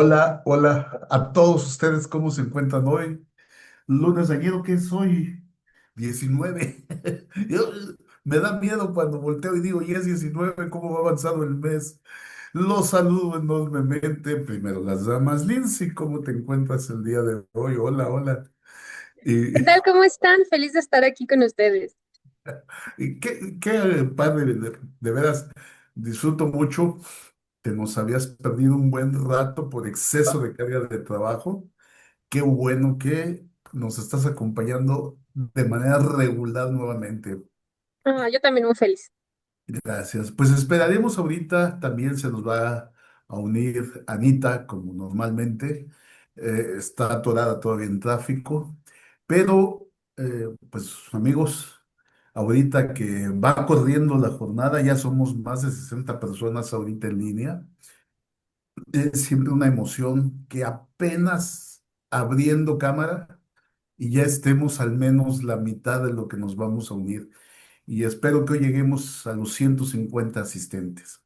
Hola, hola a todos ustedes, ¿cómo se encuentran hoy? Lunes aguero, ¿qué es hoy? 19. Yo- Me da miedo cuando volteo y digo, ya es 19, ¿cómo va avanzado el mes? Los saludo enormemente. Primero las damas. Lindsay, ¿cómo te encuentras el día de hoy? Hola, hola. Y, ¿Qué tal? ¿Cómo están? Feliz de estar aquí con ustedes. y qué padre, de veras, disfruto mucho. Te nos habías perdido un buen rato por exceso de carga de trabajo. Qué bueno que nos estás acompañando de manera regular nuevamente. Yo también muy feliz. Gracias. Pues esperaremos ahorita, también se nos va a unir Anita, como normalmente. Está atorada todavía en tráfico, pero pues amigos, ahorita que va corriendo la jornada, ya somos más de 60 personas ahorita en línea. Es siempre una emoción que apenas abriendo cámara y ya estemos al menos la mitad de lo que nos vamos a unir. Y espero que hoy lleguemos a los 150 asistentes.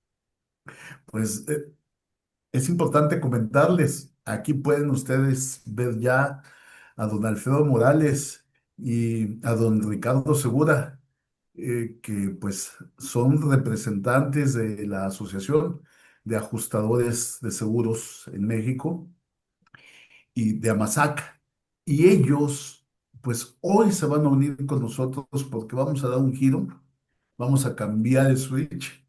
Pues es importante comentarles, aquí pueden ustedes ver ya a don Alfredo Morales y a don Ricardo Segura, que pues son representantes de la Asociación de Ajustadores de Seguros en México y de Amasac. Y ellos, pues hoy se van a unir con nosotros porque vamos a dar un giro, vamos a cambiar el switch,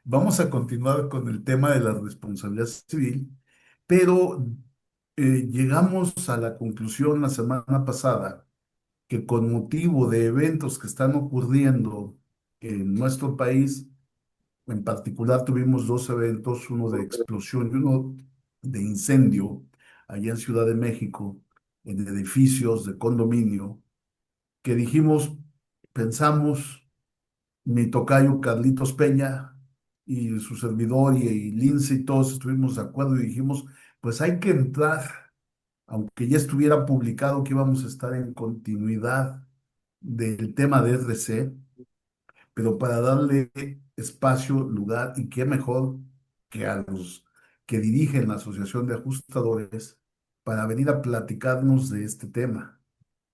vamos a continuar con el tema de la responsabilidad civil, pero llegamos a la conclusión la semana pasada que con motivo de eventos que están ocurriendo en nuestro país, en particular tuvimos dos eventos, uno de explosión y uno de incendio allá en Ciudad de México, en edificios de condominio, que dijimos, pensamos, mi tocayo Carlitos Peña y su servidor y Lince y todos estuvimos de acuerdo y dijimos, pues hay que entrar, aunque ya estuviera publicado que íbamos a estar en continuidad del tema de RC, pero para darle espacio, lugar, y qué mejor que a los que dirigen la Asociación de Ajustadores para venir a platicarnos de este tema.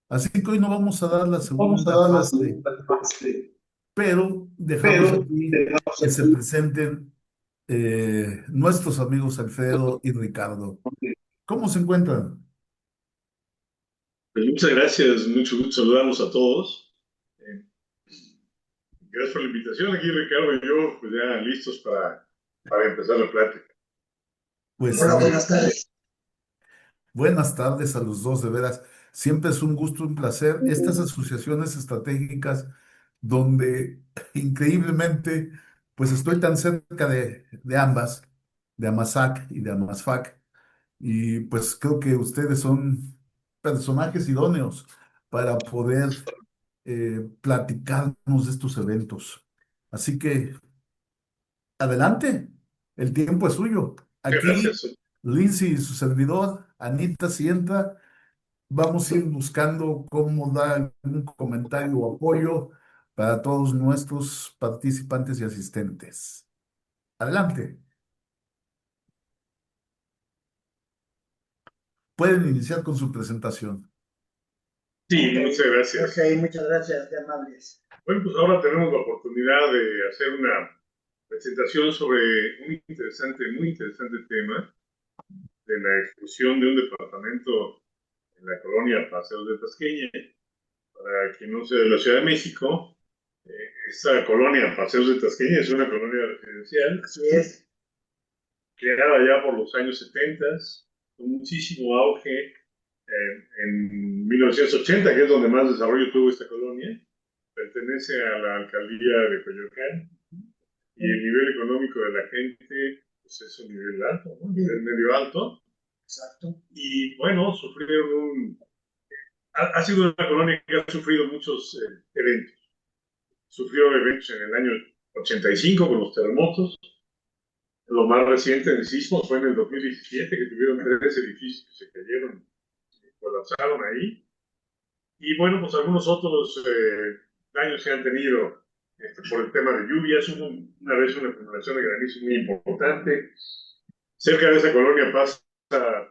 Así que hoy no vamos a dar la Vamos a segunda dar la fase, segunda fase, pero dejamos pero aquí dejamos que se aquí. presenten nuestros amigos Alfredo y Ricardo. ¿Cómo se encuentran? Pues muchas gracias, mucho gusto saludarlos a todos. Eh, Gracias por la invitación. Aquí Ricardo y yo, pues ya listos para empezar la plática. Pues Hola, sí, buenas tardes. buenas tardes a los dos, de veras. Siempre es un gusto, un placer. Estas asociaciones estratégicas donde increíblemente, pues estoy tan cerca de ambas, de Amasac y de Amasfac, y pues creo que ustedes son personajes idóneos para poder platicarnos de estos eventos. Así que adelante, el tiempo es suyo. Muchas Aquí, gracias. Lindsay y su servidor, Anita, sienta. Vamos a ir buscando cómo dar un comentario o apoyo para todos nuestros participantes y asistentes. Adelante, pueden iniciar con su presentación. Sí, muchas gracias. Ok, muchas gracias, qué amables. Bueno, pues ahora tenemos la oportunidad de hacer una presentación sobre un muy interesante tema de la exclusión de un departamento en la colonia Paseos de Tasqueña. Para quien no sea de la Ciudad de México, esta colonia Paseos de Tasqueña es una colonia residencial. Así es. Creada ya por los años 70, con muchísimo auge en 1980, que es donde más desarrollo tuvo esta colonia. Pertenece a la alcaldía de Coyoacán y el nivel económico de la gente pues es un nivel alto, ¿no? Un nivel medio alto. Exacto. Y bueno, ha sido una colonia que ha sufrido muchos eventos. Sufrió eventos en el año 85 con los terremotos. Lo más reciente en sismos fue en el 2017, que tuvieron tres edificios que se cayeron, colapsaron ahí. Y bueno, pues algunos otros daños que han tenido por el tema de lluvias. Hubo una vez una acumulación de granizo muy importante. Cerca de esa colonia pasa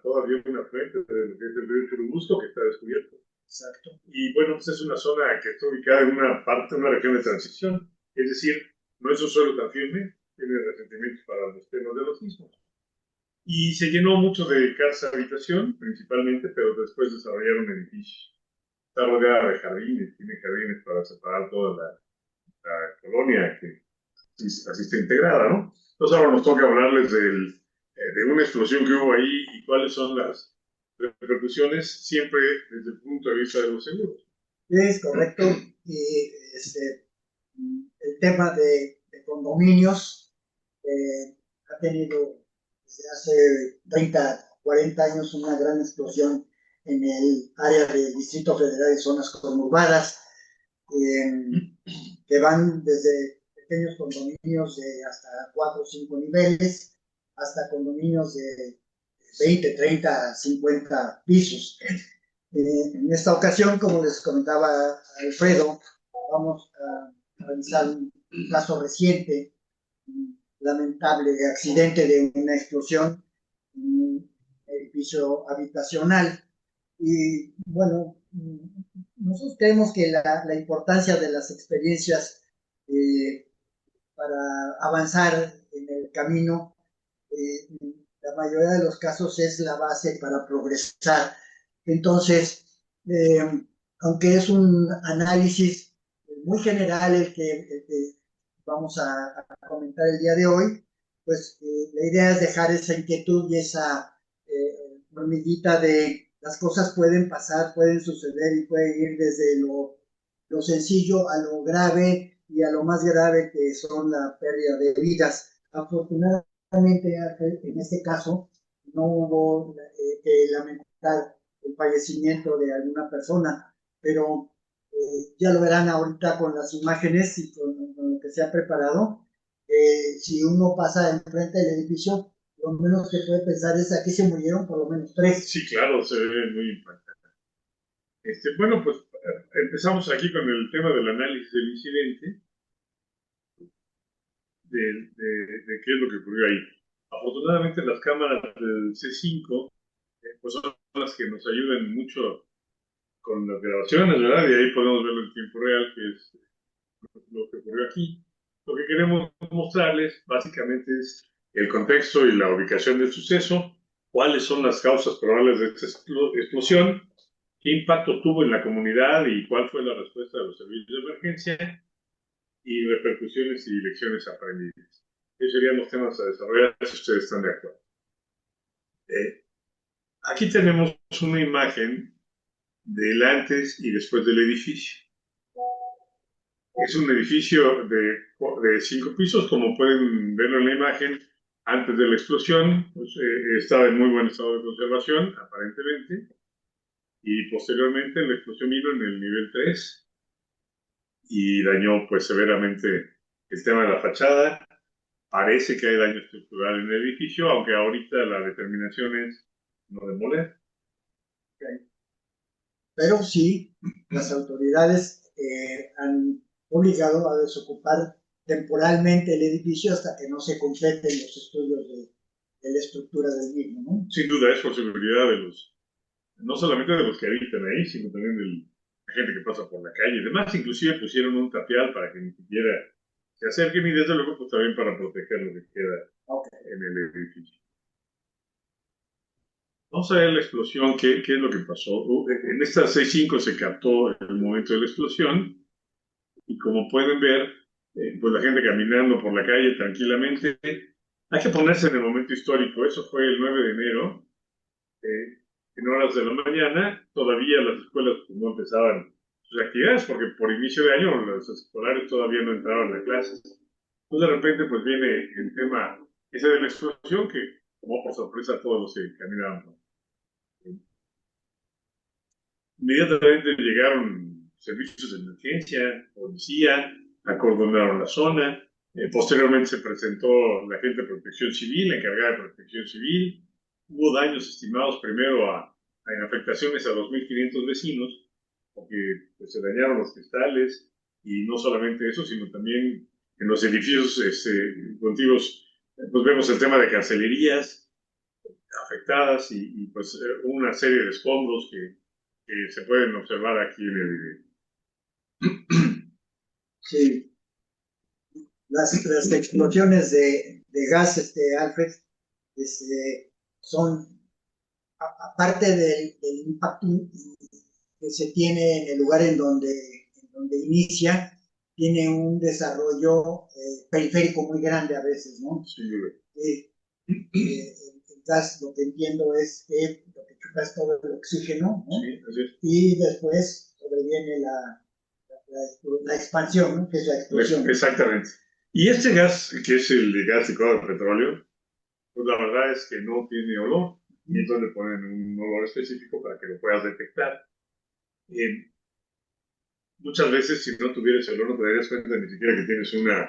todavía una frente de lo que es el río Churubusco que está descubierto. Exacto. Y bueno, pues es una zona que está ubicada en una parte, una región de transición. Es decir, no es un suelo tan firme, tiene resentimientos para los temas de los sismos. Y se llenó mucho de casa-habitación, principalmente, pero después desarrollaron edificios. Está rodeada de jardines, tiene jardines para separar toda la colonia, que así está integrada, ¿no? Entonces ahora nos toca hablarles de una explosión que hubo ahí y cuáles son las repercusiones, siempre desde el punto de vista de los seguros. Es correcto. Y el tema de condominios ha tenido desde hace 30, 40 años una gran explosión en el área del Distrito Federal y zonas conurbadas, que van desde pequeños condominios de hasta 4 o 5 niveles, hasta condominios de 20, 30, 50 pisos. En esta ocasión, como les comentaba Alfredo, vamos a revisar un caso reciente, un lamentable accidente de una explosión en un edificio habitacional. Y bueno, nosotros creemos que la importancia de las experiencias para avanzar en el camino, en la mayoría de los casos es la base para progresar. Entonces, aunque es un análisis muy general el que vamos a comentar el día de hoy, pues la idea es dejar esa inquietud y esa hormiguita de las cosas pueden pasar, pueden suceder y puede ir desde lo sencillo a lo grave y a lo más grave, que son la pérdida de vidas. Afortunadamente, en este caso, no hubo que lamentar el fallecimiento de alguna persona, pero ya lo verán ahorita con las imágenes y con lo que se ha preparado. Si uno pasa enfrente del edificio, lo menos que puede pensar es aquí se murieron por lo menos 3. Sí, claro, se ve muy impactante. Bueno, pues empezamos aquí con el tema del análisis del incidente, de qué es lo que ocurrió ahí. Afortunadamente las cámaras del C5 pues son las que nos ayudan mucho con las grabaciones, ¿verdad? Y ahí podemos verlo en tiempo real, que es lo que ocurrió aquí. Lo que queremos mostrarles básicamente es el contexto y la ubicación del suceso, cuáles son las causas probables de esta explosión, qué impacto tuvo en la comunidad y cuál fue la respuesta de los servicios de emergencia, y repercusiones y lecciones aprendidas. Esos serían los temas a desarrollar si ustedes están de acuerdo. Aquí tenemos una imagen del antes y después del edificio. Es un edificio de 5 pisos, como pueden verlo en la imagen. Antes de la explosión, pues, estaba en muy buen estado de conservación, aparentemente, y posteriormente la explosión vino en el nivel 3 y dañó pues severamente el tema de la fachada. Parece que hay daño estructural en el edificio, aunque ahorita la determinación es no demoler. Pero sí, las autoridades han obligado a desocupar temporalmente el edificio hasta que no se completen los estudios de la estructura del mismo, ¿no? Sin duda es por seguridad de no solamente de los que habitan ahí, sino también de la gente que pasa por la calle y demás. Inclusive pusieron un tapial para que ni siquiera se acerquen, y desde luego pues también para proteger lo que queda en el edificio. Vamos a ver la explosión, qué es lo que pasó. En esta C5 se captó el momento de la explosión, y como pueden ver, pues la gente caminando por la calle tranquilamente. Hay que ponerse en el momento histórico. Eso fue el 9 de enero, en horas de la mañana. Todavía las escuelas pues, no empezaban sus actividades, porque por inicio de año los escolares todavía no entraban a clases. Entonces de repente pues viene el tema ese de la explosión, que tomó por sorpresa a todos los que caminaban. Inmediatamente llegaron servicios de emergencia, policía, acordonaron la zona. Posteriormente se presentó la gente de Protección Civil, la encargada de Protección Civil. Hubo daños estimados primero en afectaciones a 2.500 vecinos, porque pues, se dañaron los cristales, y no solamente eso, sino también en los edificios contiguos, pues vemos el tema de cancelerías, afectadas y pues una serie de escombros que se pueden observar aquí en el video. Sí, las explosiones de gas, Alfred, son, aparte del impacto que se tiene en el lugar en donde inicia, tiene un desarrollo periférico muy grande a veces, ¿no? Sí. El gas, lo que entiendo es que lo que chupa es todo el oxígeno, ¿no? Sí, así es. Y después sobreviene la expansión, ¿no? Que es la explosión. Exactamente. Y este gas, que es el gas licuado de petróleo, pues la verdad es que no tiene olor. Y entonces le ponen un olor específico para que lo puedas detectar. Muchas veces, si no tuvieras el olor, no te darías cuenta ni siquiera que tienes una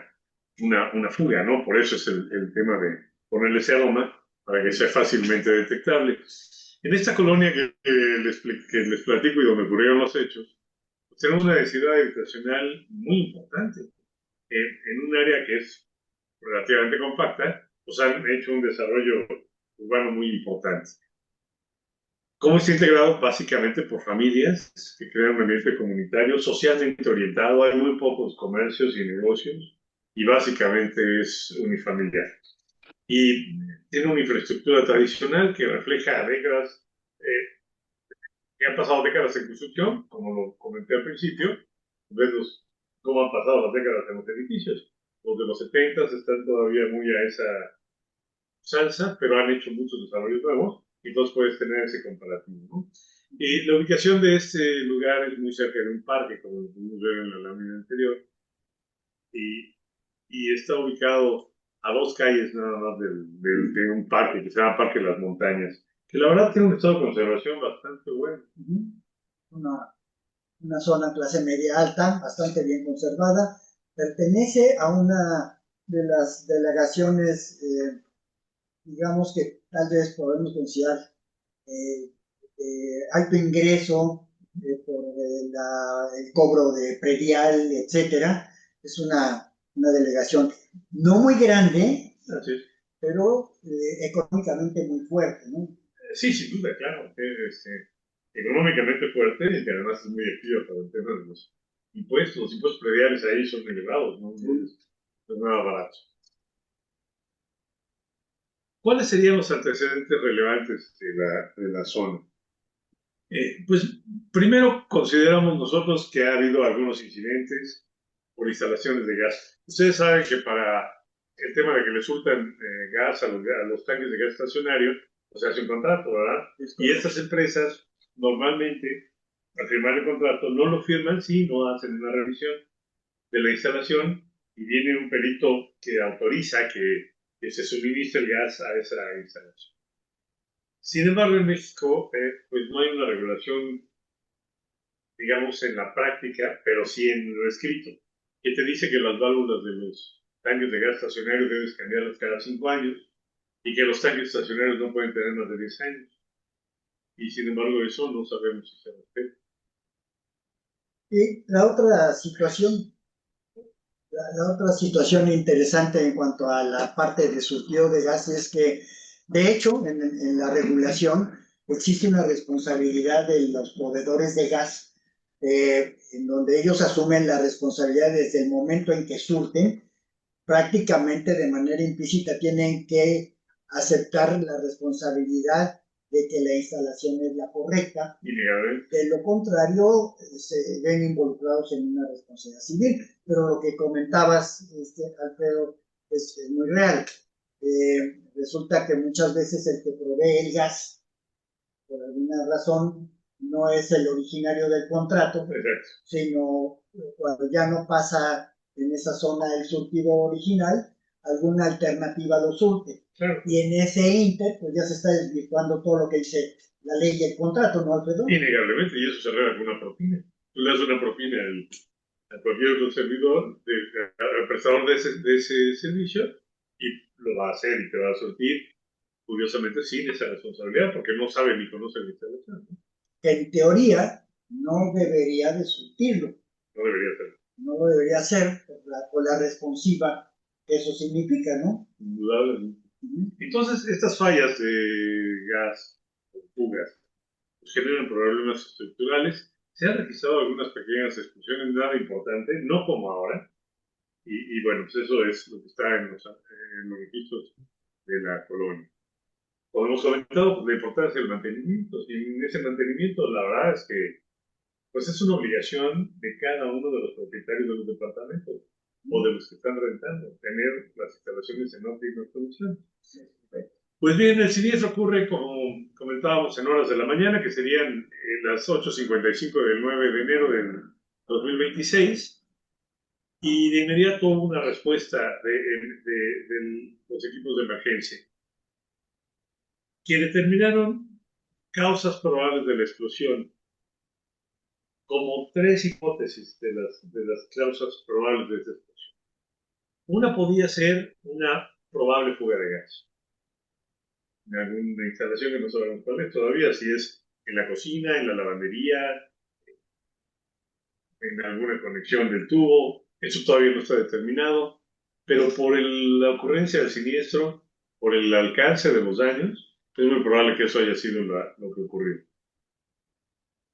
fuga, ¿no? Por eso es el tema de ponerle ese aroma para que sea fácilmente detectable. En esta colonia que les platico y donde ocurrieron los hechos, pues tenemos una densidad habitacional muy importante. En un área que es relativamente compacta, pues han hecho un desarrollo urbano muy importante. ¿Cómo está integrado? Básicamente por familias que crean un ambiente comunitario socialmente orientado. Hay muy pocos comercios y negocios y básicamente es unifamiliar. Y tiene una infraestructura tradicional que refleja décadas, que han pasado décadas en construcción, como lo comenté al principio. Ves cómo han pasado las décadas en los edificios. Los de los 70 están todavía muy a esa salsa, pero han hecho muchos desarrollos nuevos y entonces puedes tener ese comparativo, ¿no? Y la ubicación de este lugar es muy cerca de un parque, como lo pudimos ver en la lámina anterior, y, y está ubicado a 2 calles nada más de un parque que se llama Parque de las Montañas, que la verdad tiene un estado de conservación bastante bueno. Una zona clase media alta, bastante bien conservada, pertenece a una de las delegaciones, digamos que tal vez podemos considerar alto ingreso por el cobro de predial, etcétera. Es una delegación no muy grande, pero económicamente muy fuerte, ¿no? Sí, sin duda, claro. Económicamente fuerte y que además es muy activa para el tema de los impuestos. Los impuestos prediales ahí son elevados, ¿no? No es nada barato. ¿Cuáles serían los antecedentes relevantes de la zona? Pues primero consideramos nosotros que ha habido algunos incidentes por instalaciones de gas. Ustedes saben que para el tema de que le sueltan gas a los tanques de gas estacionario, pues se hace un contrato, ¿verdad? Y estas empresas normalmente, al firmar el contrato, no lo firman si no hacen una revisión de la instalación y viene un perito que autoriza que se suministre el gas a esa instalación. Sin embargo, en México, pues no hay una regulación, digamos, en la práctica, pero sí en lo escrito, que te dice que las válvulas de los tanques de gas estacionarios debes cambiarlas cada 5 años y que los tanques estacionarios no pueden tener más de 10 años. Y sin embargo, eso no sabemos si se respeta. Y la otra situación interesante en cuanto a la parte de surtido de gas es que, de hecho, en la regulación existe una responsabilidad de los proveedores de gas, en donde ellos asumen la responsabilidad desde el momento en que surten, prácticamente de manera implícita tienen que aceptar la responsabilidad de que la instalación es la correcta. De lo contrario, se ven involucrados en una responsabilidad civil. Pero lo que comentabas, Alfredo, es muy real. Resulta que muchas veces el que provee el gas, por alguna razón, no es el originario del contrato, sino cuando ya no pasa en esa zona el surtido original, alguna alternativa lo surte. Claro. Y en ese inter, pues ya se está desvirtuando todo lo que dice la ley y el contrato, ¿no, Alfredo? Innegablemente, y eso se arregla con una propina. Tú le das una propina al cualquier otro servidor, al prestador de ese servicio, y lo va a hacer y te va a surtir, curiosamente, sin esa responsabilidad, porque no sabe ni conoce la instalación, ¿no? Que en teoría no debería de surtirlo. No debería ser. No lo debería hacer por la responsiva que eso significa, ¿no? Indudablemente. Entonces, estas fallas de gas, fugas, pues generan problemas estructurales. Se han registrado algunas pequeñas explosiones, nada importante, no como ahora. Y bueno, pues eso es lo que está en los registros de la colonia. Como hemos comentado, la importancia del mantenimiento. Y en ese mantenimiento, la verdad es que pues es una obligación de cada uno de los propietarios de los departamentos o de los que están rentando, tener las instalaciones en óptimas condiciones. Pues bien, el siniestro ocurre, como comentábamos, en horas de la mañana, que serían las 8:55 del 9 de enero del 2026, y de inmediato hubo una respuesta de los equipos de emergencia, que determinaron causas probables de la explosión como tres hipótesis de las causas probables de esta explosión. Una podía ser una probable fuga de gas en alguna instalación que no sabemos cuál es todavía, si es en la cocina, en la lavandería, en alguna conexión del tubo, eso todavía no está determinado, pero por la ocurrencia del siniestro, por el alcance de los daños, es muy probable que eso haya sido lo que ocurrió.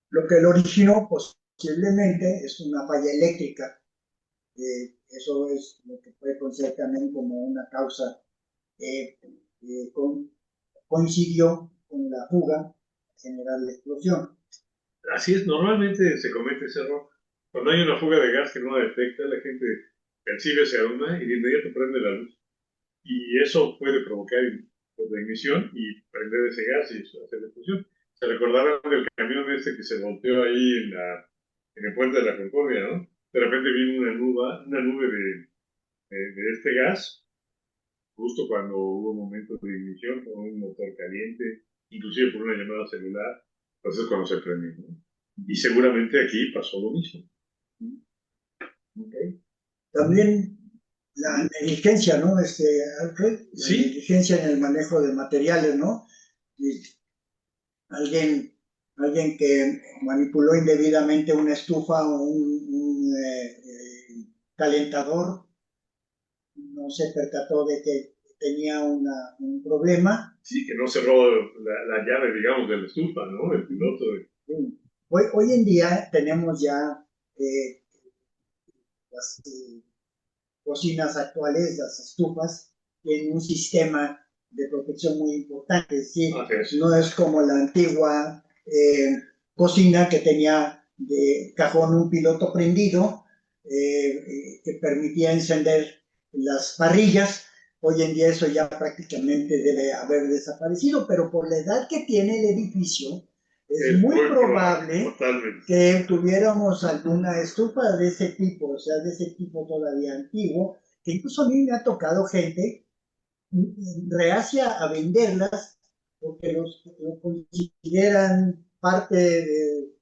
Lo que lo originó posiblemente es una falla eléctrica. Eso es lo que puede considerar también como una causa. Coincidió con la fuga general de explosión. Así es, normalmente se comete ese error. Cuando hay una fuga de gas que no la detecta, la gente percibe ese aroma y de inmediato prende la luz. Y eso puede provocar pues, la ignición y prender ese gas y hacer la explosión. Se recordaron del camión este que se volteó ahí en el puente de la Concordia, ¿no? De repente vino una nube de este gas, justo cuando hubo un momento de ignición con un motor caliente, inclusive por una llamada celular, entonces cuando se prendió, ¿no? Y seguramente aquí pasó lo mismo. Okay. También la negligencia, ¿no? Alfred, la sí. Negligencia en el manejo de materiales, ¿no? Y alguien que manipuló indebidamente una estufa o un calentador, no se percató de que tenía un problema. Sí, que no cerró la llave, digamos, de la estufa, ¿no? El piloto. Hoy en día tenemos ya las cocinas actuales, las estufas, tienen un sistema de protección muy importante. ¿Sí? No es como la antigua cocina que tenía de cajón un piloto prendido que permitía encender las parrillas. Hoy en día eso ya prácticamente debe haber desaparecido, pero por la edad que tiene el edificio, es muy probable que tuviéramos alguna estufa de ese tipo, o sea, de ese tipo todavía antiguo, que incluso a mí me ha tocado gente reacia a venderlas porque lo consideran parte de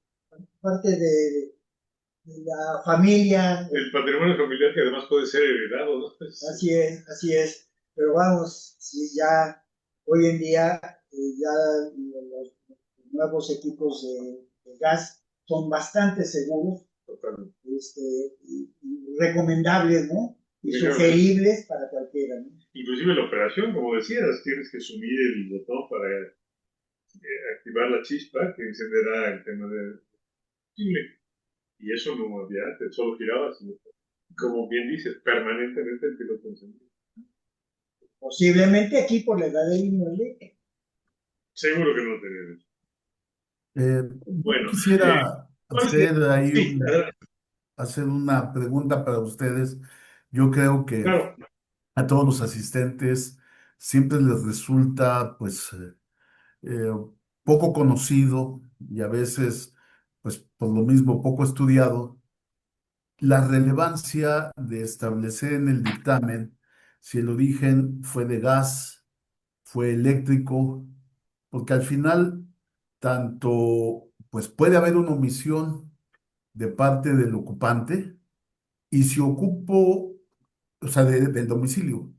la familia. El patrimonio familiar que además puede ser heredado, ¿no? Así es, así es. Pero vamos, si ya hoy en día ya los nuevos equipos de gas son bastante seguros, y recomendables, ¿no? Y sugeribles para cualquiera, ¿no? Inclusive la operación, como decías, tienes que sumir el botón para activar la chispa que encenderá el tema del combustible. Y eso no había antes, solo giraba, como bien dices, permanentemente el piloto encendido. Posiblemente aquí por la edad del inmueble. Seguro que no tenemos. Bueno, quisiera hacer una pregunta para ustedes. Yo creo que claro, a todos los asistentes siempre les resulta, pues, eh, poco conocido y a veces, pues, por lo mismo, poco estudiado, la relevancia de establecer en el dictamen si el origen fue de gas, fue eléctrico, porque al final, tanto, pues, puede haber una omisión de parte del ocupante y si ocupo, o sea, del domicilio,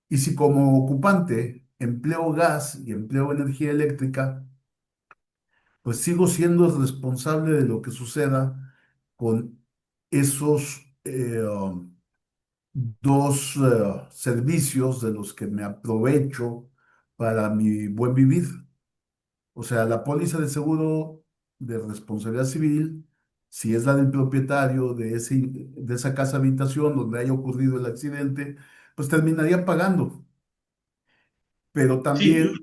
y si como ocupante empleo gas y empleo energía eléctrica, pues sigo siendo el responsable de lo que suceda con esos dos servicios de los que me aprovecho para mi buen vivir. O sea, la póliza de seguro de responsabilidad civil, si es la del propietario de esa casa habitación donde haya ocurrido el accidente, pues terminaría pagando. Pero Sí, también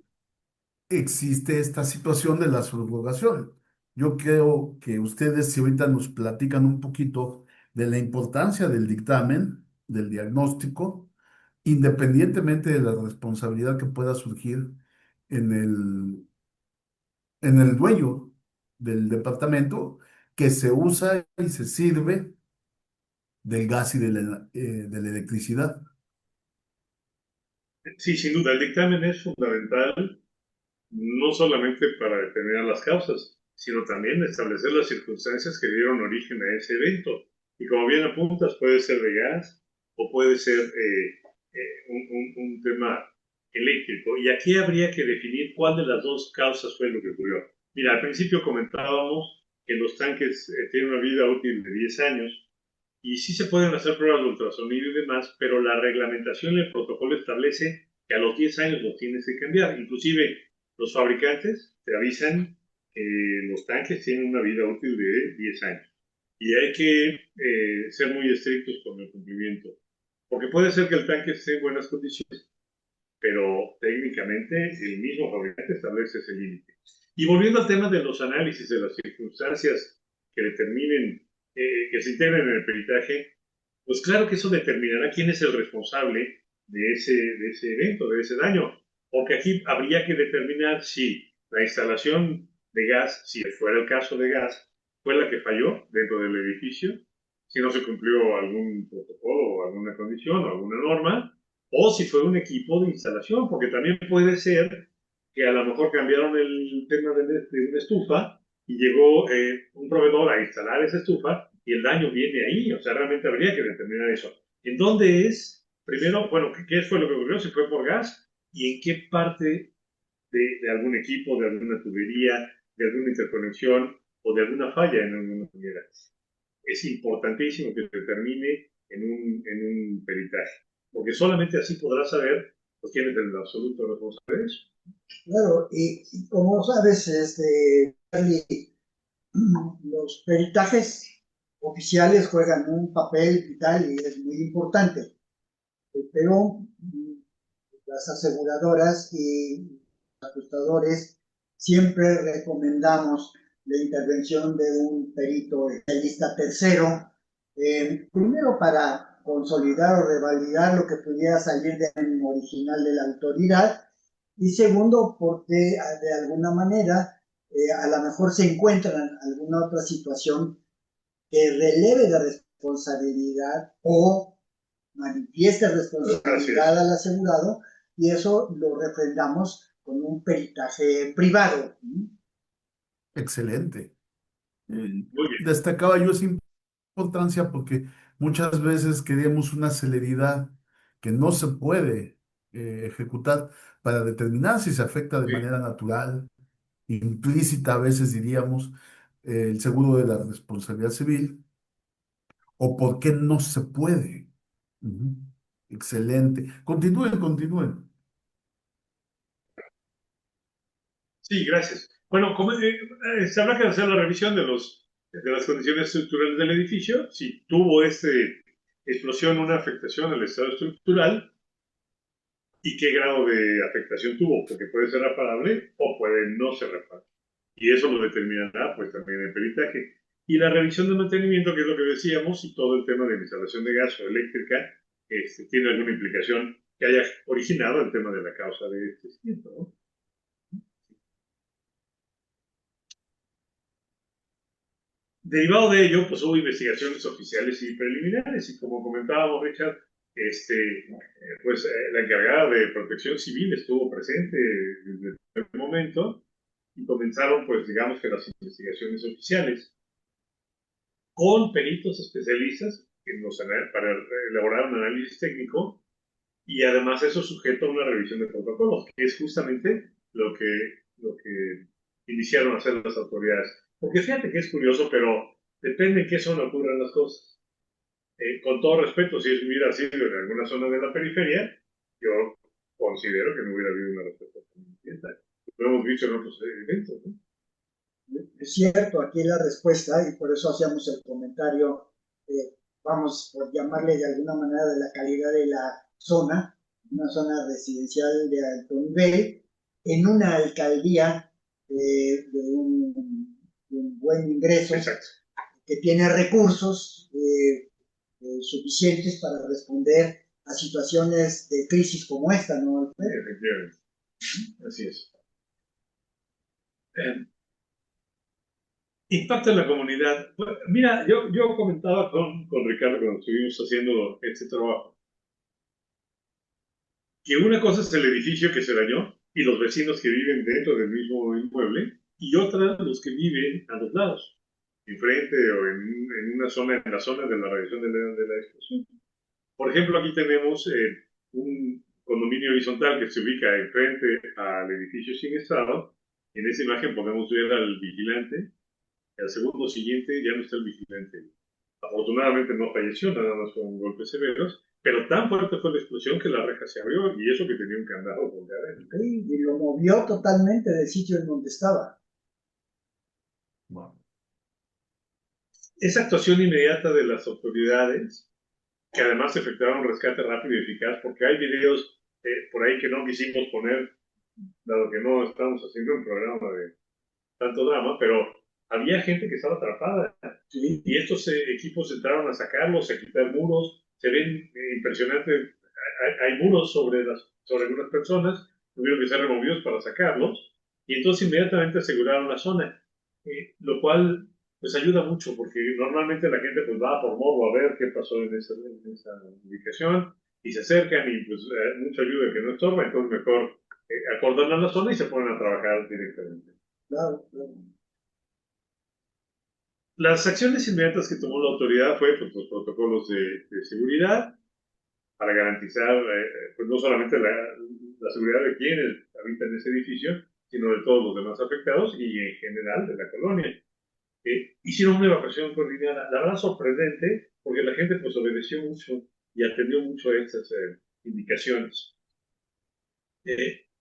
existe esta situación de la subrogación. Yo creo que ustedes, si ahorita nos platican un poquito de la importancia del dictamen, del diagnóstico, independientemente de la responsabilidad que pueda surgir en el dueño del departamento, que se usa y se sirve del gas y de la electricidad. sí, sin duda, el dictamen es fundamental no solamente para determinar las causas, sino también establecer las circunstancias que dieron origen a ese evento. Y como bien apuntas, puede ser de gas o puede ser un tema eléctrico. Y aquí habría que definir cuál de las dos causas fue lo que ocurrió. Mira, al principio comentábamos que los tanques tienen una vida útil de 10 años y sí se pueden hacer pruebas de ultrasonido y demás, pero la reglamentación y el protocolo establece que a los 10 años lo tienes que cambiar. Inclusive los fabricantes te avisan que los tanques tienen una vida útil de 10 años y hay que ser muy estrictos con el cumplimiento, porque puede ser que el tanque esté en buenas condiciones, pero técnicamente el mismo fabricante establece ese límite. Y volviendo al tema de los análisis de las circunstancias que determinen, que se integren en el peritaje, pues claro que eso determinará quién es el responsable de ese evento, de ese daño. Porque aquí habría que determinar si la instalación de gas, si fuera el caso de gas, fue la que falló dentro del edificio, si no se cumplió algún protocolo o alguna condición o alguna norma, o si fue un equipo de instalación, porque también puede ser que a lo mejor cambiaron el tema de una estufa y llegó un proveedor a instalar esa estufa y el daño viene ahí, o sea, realmente habría que determinar eso. ¿En dónde es? Primero, bueno, ¿qué fue lo que ocurrió? ¿Se fue por gas? ¿Y en qué parte de algún equipo, de alguna tubería, de alguna interconexión o de alguna falla en alguna manera? Es importantísimo que se determine en un peritaje, porque solamente así podrás saber pues, quién es el absoluto responsable de eso. Claro, y como sabes, Charlie, los peritajes oficiales juegan un papel vital y es muy importante, pero las aseguradoras y los ajustadores siempre recomendamos la intervención de un perito especialista tercero, primero para consolidar o revalidar lo que pudiera salir del original de la autoridad, y segundo porque de alguna manera a lo mejor se encuentran alguna otra situación que releve la responsabilidad o manifieste responsabilidad al asegurado, y eso lo refrendamos con un peritaje privado. Excelente. Muy bien. Destacaba yo esa importancia porque muchas veces queremos una celeridad que no se puede ejecutar para determinar si se afecta de Sí. manera natural, implícita a veces diríamos, el seguro de la responsabilidad civil o por qué no se puede. Ujú. Excelente. Continúen, continúen. Sí, gracias. Bueno, se habrá que hacer la revisión de las condiciones estructurales del edificio. Si tuvo explosión una afectación al estado estructural y qué grado de afectación tuvo, porque puede ser reparable o puede no ser reparable. Y eso lo determinará pues también el peritaje. Y la revisión de mantenimiento, que es lo que decíamos, y todo el tema de la instalación de gas o eléctrica, tiene alguna implicación que haya originado el tema de la causa de este siniestro, ¿no? Derivado de ello, pues hubo investigaciones oficiales y preliminares, y como comentábamos, Richard, la encargada de Protección Civil estuvo presente desde el primer momento y comenzaron, pues digamos que las investigaciones oficiales con peritos especialistas para elaborar un análisis técnico y además eso sujeto a una revisión de protocolos, que es justamente lo que iniciaron a hacer las autoridades. Porque fíjate que es curioso, pero depende en qué zona ocurran las cosas. Con todo respeto, si hubiera sido en alguna zona de la periferia, yo considero que no hubiera habido una respuesta tan inmediata. Lo hemos visto en otros eventos, ¿no? Es cierto, aquí la respuesta, y por eso hacíamos el comentario, vamos por llamarle de alguna manera de la calidad de la zona, una zona residencial de alto nivel, en una alcaldía de un buen ingreso, Exacto, que tiene recursos suficientes para responder a situaciones de crisis como esta, ¿no, Alfredo? efectivamente. Así es. Impacto en la comunidad. Pues, mira, yo comentaba con Ricardo cuando estuvimos haciendo este trabajo, que una cosa es el edificio que se dañó y los vecinos que viven dentro del mismo inmueble, y otra los que viven a los lados, enfrente o en una zona, en la zona de la radiación de la explosión. Por ejemplo, aquí tenemos un condominio horizontal que se ubica enfrente al edificio siniestrado. En esa imagen podemos ver al vigilante. Al segundo siguiente ya no está el vigilante. Afortunadamente no falleció, nada más con golpes severos, pero tan fuerte fue la explosión que la reja se abrió y eso que tenía un candado por adentro. Sí, y lo movió totalmente del sitio en donde estaba. Wow. Esa actuación inmediata de las autoridades, que además efectuaron un rescate rápido y eficaz, porque hay videos por ahí que no quisimos poner, dado que no estamos haciendo un programa de tanto drama, pero había gente que estaba atrapada. ¿Sí? Y estos equipos entraron a sacarlos, a quitar muros. Se ven impresionantes. Hay muros sobre algunas personas, tuvieron que ser removidos para sacarlos. Y entonces inmediatamente aseguraron la zona, lo cual pues ayuda mucho, porque normalmente la gente pues va por morbo a ver qué pasó en esa ubicación y se acercan y pues mucha ayuda que no estorba, entonces mejor acordonan la zona y se ponen a trabajar directamente. Claro, claro. Las acciones inmediatas que tomó la autoridad fue pues, los protocolos de seguridad para garantizar pues, no solamente la seguridad de quienes habitan ese edificio, sino de todos los demás afectados y en general de la colonia. Hicieron una evacuación coordinada, la verdad sorprendente, porque la gente pues obedeció mucho y atendió mucho a estas indicaciones.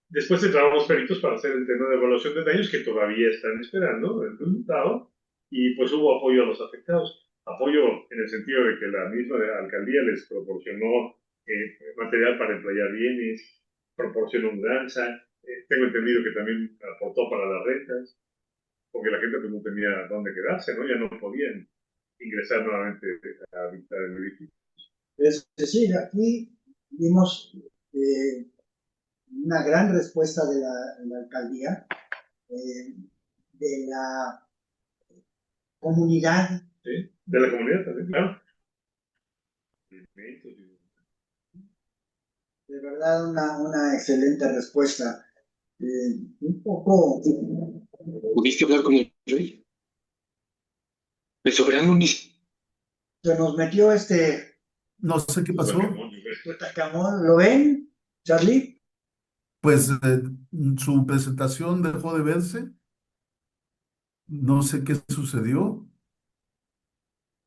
Después entraron los peritos para hacer el tema de evaluación de daños que todavía están esperando el resultado y pues hubo apoyo a los afectados. Apoyo en el sentido de que la misma alcaldía les proporcionó material para emplear bienes, proporcionó mudanza, tengo entendido que también aportó para las rentas, porque la gente pues no tenía dónde quedarse, ¿no? Ya no podían ingresar nuevamente a habitar el edificio. Es decir, aquí vimos una gran respuesta de la alcaldía, de la comunidad. Sí, de la comunidad también, claro. De verdad, una excelente respuesta. Un poco. ¿Pudiste hablar con el rey? El soberano ni... Se nos metió No sé qué pasó. Tacamón. ¿Lo ven, Charlie? Pues su presentación dejó de verse. No sé qué sucedió.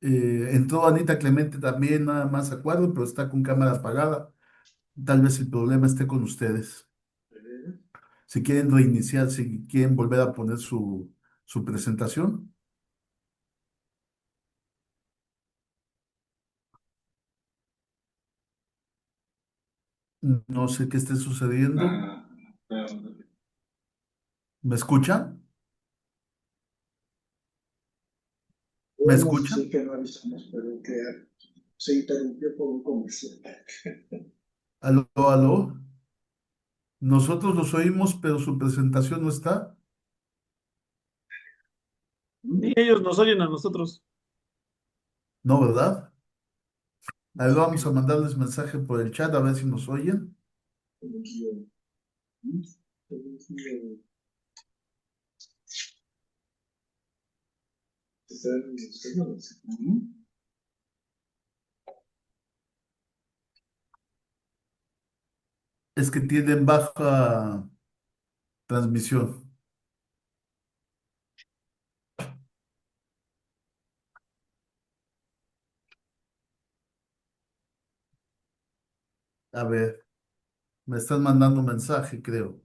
Entró Anita Clemente también, nada más a cuadro, pero está con cámara apagada. Tal vez el problema esté con ustedes. Si quieren reiniciar, si quieren volver a poner su presentación. No sé qué esté sucediendo. ¿Me escuchan? ¿Me Podemos decir escuchan? que no avisamos, pero que se interrumpió por un comercial. Aló, aló. Nosotros los oímos, pero su presentación no está. Y ellos nos oyen a nosotros. No, ¿verdad? A ver, vamos a mandarles mensaje por el chat a ver si nos oyen. Es que tienen baja transmisión. A ver, me están mandando un mensaje, creo.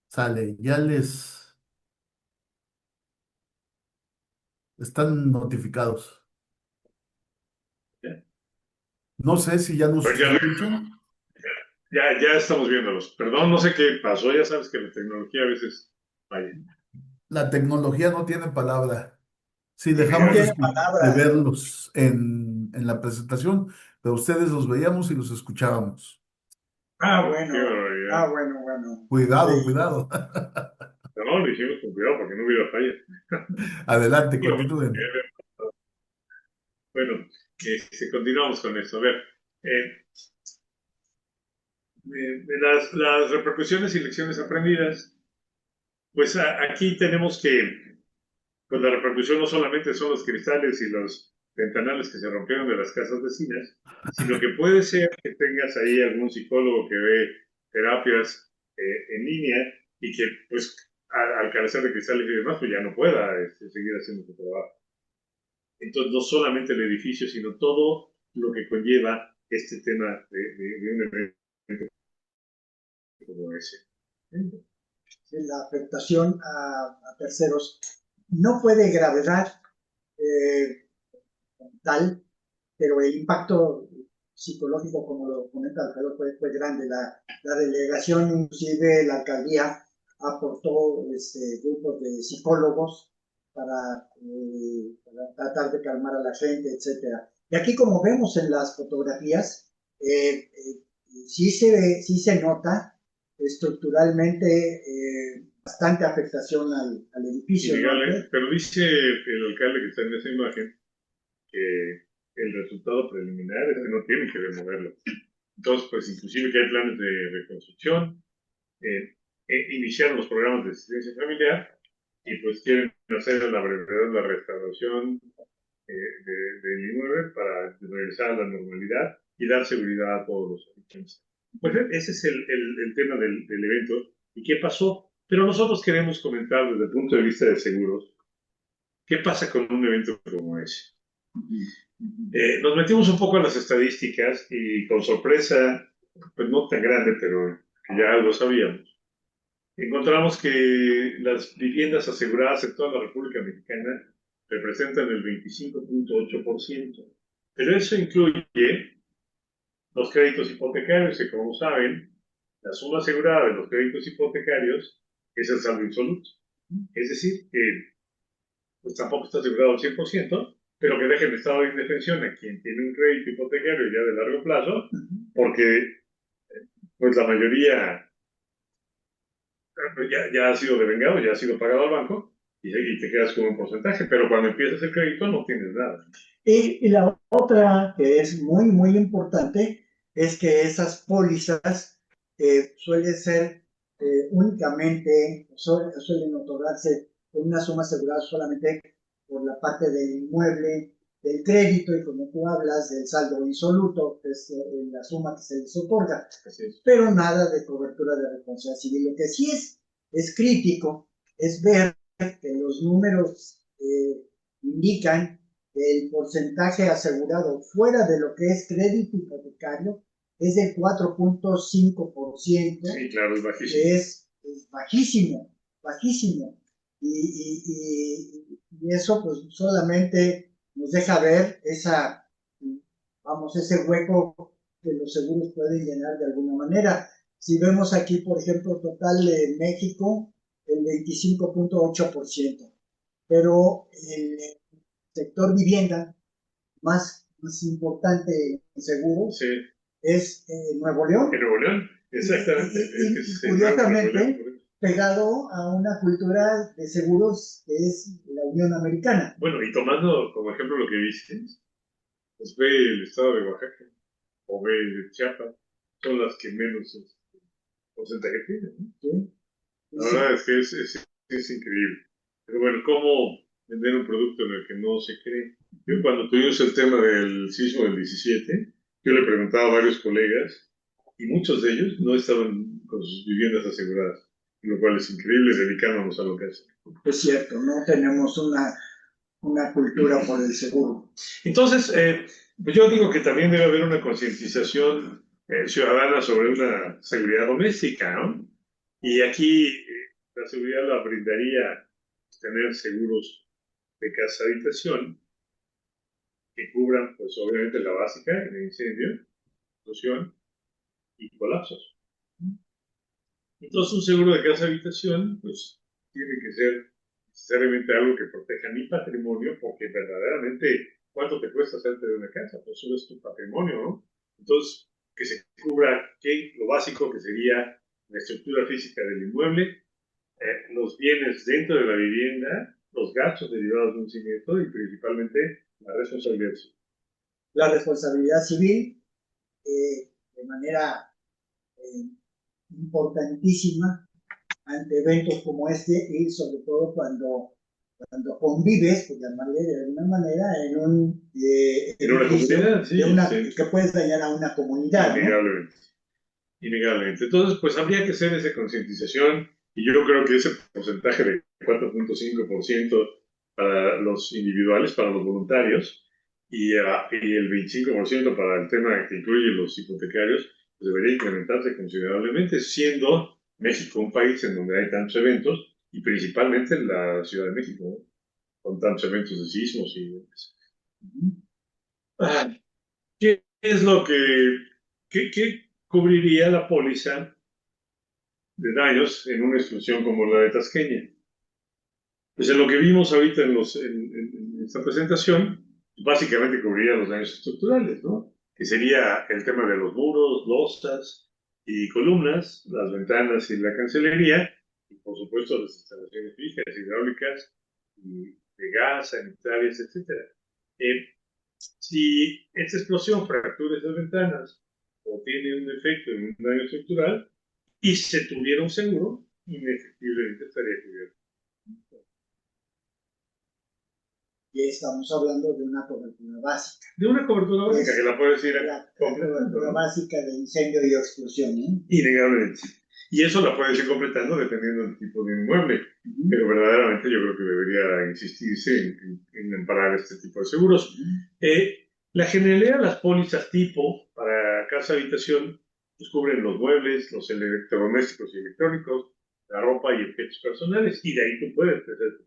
Sale, ya les están notificados. No sé si ya nos Pues ya, escuchan. ya estamos viéndolos. Perdón, no sé qué pasó. Ya sabes que la tecnología a veces falla. La tecnología no tiene palabra. Sí, No dejamos tiene de palabra. verlos en la presentación, pero ustedes los veíamos y los escuchábamos. Ah, Qué bueno, barbaridad. bueno. Cuidado, Sí. cuidado. No, lo hicimos con cuidado para que no hubiera falla. Adelante, Digo, continúen. bueno, continuamos con esto. A ver, eh, de las repercusiones y lecciones aprendidas, pues aquí tenemos que, pues la repercusión no solamente son los cristales y los ventanales que se rompieron de las casas vecinas, sino que puede ser que tengas ahí algún psicólogo que ve terapias en línea y que, pues, al carecer de cristales y demás, pues ya no pueda seguir haciendo su trabajo. Entonces, no solamente el edificio, sino todo lo que conlleva este tema de un evento como ese. La afectación a terceros no fue de gravedad tal, pero el impacto psicológico, como lo comenta Alfredo, fue grande. La delegación, inclusive la alcaldía, aportó grupos de psicólogos para tratar de calmar a la gente, etcétera. Y aquí, como vemos en las fotografías, sí se nota estructuralmente bastante afectación al edificio, ¿no? Pero dice el alcalde que está en esa imagen que el resultado preliminar es que no tiene que removerlo. Entonces, pues inclusive que hay planes de reconstrucción, iniciaron los programas de asistencia familiar y pues quieren hacer a la brevedad la restauración del inmueble para regresar a la normalidad y dar seguridad a todos los habitantes. Pues ese es el tema del evento. ¿Y qué pasó? Pero nosotros queremos comentar desde el punto de vista de seguros, ¿qué pasa con un evento como ese? Nos metimos un poco en las estadísticas y con sorpresa, pues no tan grande, pero ya algo sabíamos. Encontramos que las viviendas aseguradas en toda la República Mexicana representan el 25.8%, pero eso incluye los créditos hipotecarios, que como saben, la suma asegurada de los créditos hipotecarios es el saldo insoluto. Es decir, que pues tampoco está asegurado al 100%, pero que deje en estado de indefensión a quien tiene un crédito hipotecario ya de largo plazo, porque pues la mayoría ya ha sido devengado, ya ha sido pagado al banco y te quedas con un porcentaje, pero cuando empiezas el crédito no tienes nada. Y la otra que es muy importante es que esas pólizas suelen ser suelen otorgarse una suma asegurada solamente por la parte del inmueble, del crédito, y como tú hablas del saldo insoluto, que es la suma que se les otorga, pero nada de cobertura de responsabilidad civil. Lo que sí es crítico es ver que los números indican que el porcentaje asegurado fuera de lo que es crédito hipotecario es del 4.5%. Sí, claro, es bajísimo. Que es bajísimo. Y eso pues solamente nos deja ver ese hueco que los seguros pueden llenar de alguna manera. Si vemos aquí, por ejemplo, total de México, el 25.8%, pero el sector vivienda más importante en seguros sí. es Nuevo León. En Nuevo León, exactamente. Y curiosamente, pegado a una cultura de seguros que es la Unión Americana. Bueno, y tomando como ejemplo lo que dices, pues ve el estado de Oaxaca o ve el Chiapas, son las que menos porcentaje tienen, ¿no? Sí. La verdad es que es increíble. Pero bueno, ¿cómo vender un producto en el que no se cree? Yo cuando tuvimos el tema del sismo del 17, yo le preguntaba a varios colegas y muchos de ellos no estaban con sus viviendas aseguradas, lo cual es increíble dedicándonos a lo que hacen. Es cierto, no tenemos una cultura por el seguro. Entonces, pues yo digo que también debe haber una concientización ciudadana sobre una seguridad doméstica, ¿no? Y aquí la seguridad la brindaría tener seguros de casa-habitación que cubran, pues obviamente la básica, el incendio, explosión y colapsos. Entonces, un seguro de casa-habitación, pues tiene que ser necesariamente algo que proteja mi patrimonio, porque verdaderamente, ¿cuánto te cuesta hacerte de una casa? Pues eso es tu patrimonio, ¿no? Entonces, que se cubra lo básico que sería la estructura física del inmueble, los bienes dentro de la vivienda, los gastos derivados de un siniestro y principalmente la responsabilidad civil. La responsabilidad civil, de manera importantísima ante eventos como este y sobre todo cuando convives, por llamarle de alguna manera, en un en una comunidad, sí, sí, que puedes dañar a una comunidad. Innegablemente. ¿No? Innegablemente. Entonces, pues habría que hacer esa concientización y yo creo que ese porcentaje de 4.5% para los individuales, para los voluntarios, y el 25% para el tema que incluye los hipotecarios, pues debería incrementarse considerablemente, siendo México un país en donde hay tantos eventos, y principalmente en la Ciudad de México, ¿no? Con tantos eventos de sismos y demás. ¿Qué es lo qué cubriría la póliza de daños en una explosión como la de Tasqueña? Pues en lo que vimos ahorita en esta presentación, básicamente cubriría los daños estructurales, ¿no? Que sería el tema de los muros, losas y columnas, las ventanas y la cancelería, y por supuesto las instalaciones fijas, hidráulicas, y de gas, sanitarias, etc. Si esta explosión fractura esas ventanas o tiene un efecto en un daño estructural y se tuviera un seguro, inefectivamente estaría cubierto. Y estamos hablando de una cobertura básica. De una cobertura básica que la puedes ir la cobertura básica de incendio y explosión, ¿eh? Innegablemente. Y eso la puedes ir completando dependiendo del tipo de inmueble. Pero verdaderamente yo creo que debería insistirse en amparar este tipo de seguros. La generalidad de las pólizas tipo para casa-habitación pues cubren los muebles, los electrodomésticos y electrónicos, la ropa y objetos personales, y de ahí tú puedes hacer.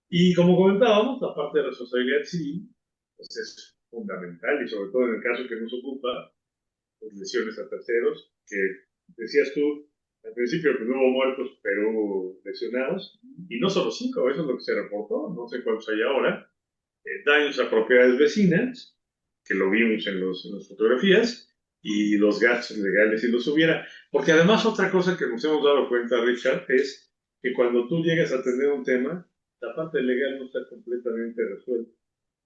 Y como comentábamos, la parte de responsabilidad civil pues es fundamental, y sobre todo en el caso que nos ocupa, pues, lesiones a terceros, que decías tú al principio que no hubo muertos, pero hubo lesionados, y no solo 5, eso es lo que se reportó, no sé cuántos hay ahora, daños a propiedades vecinas, que lo vimos en las fotografías, y los gastos legales si los hubiera. Porque además otra cosa que nos hemos dado cuenta, Richard, es que cuando tú llegas a tener un tema, la parte legal no está completamente resuelta.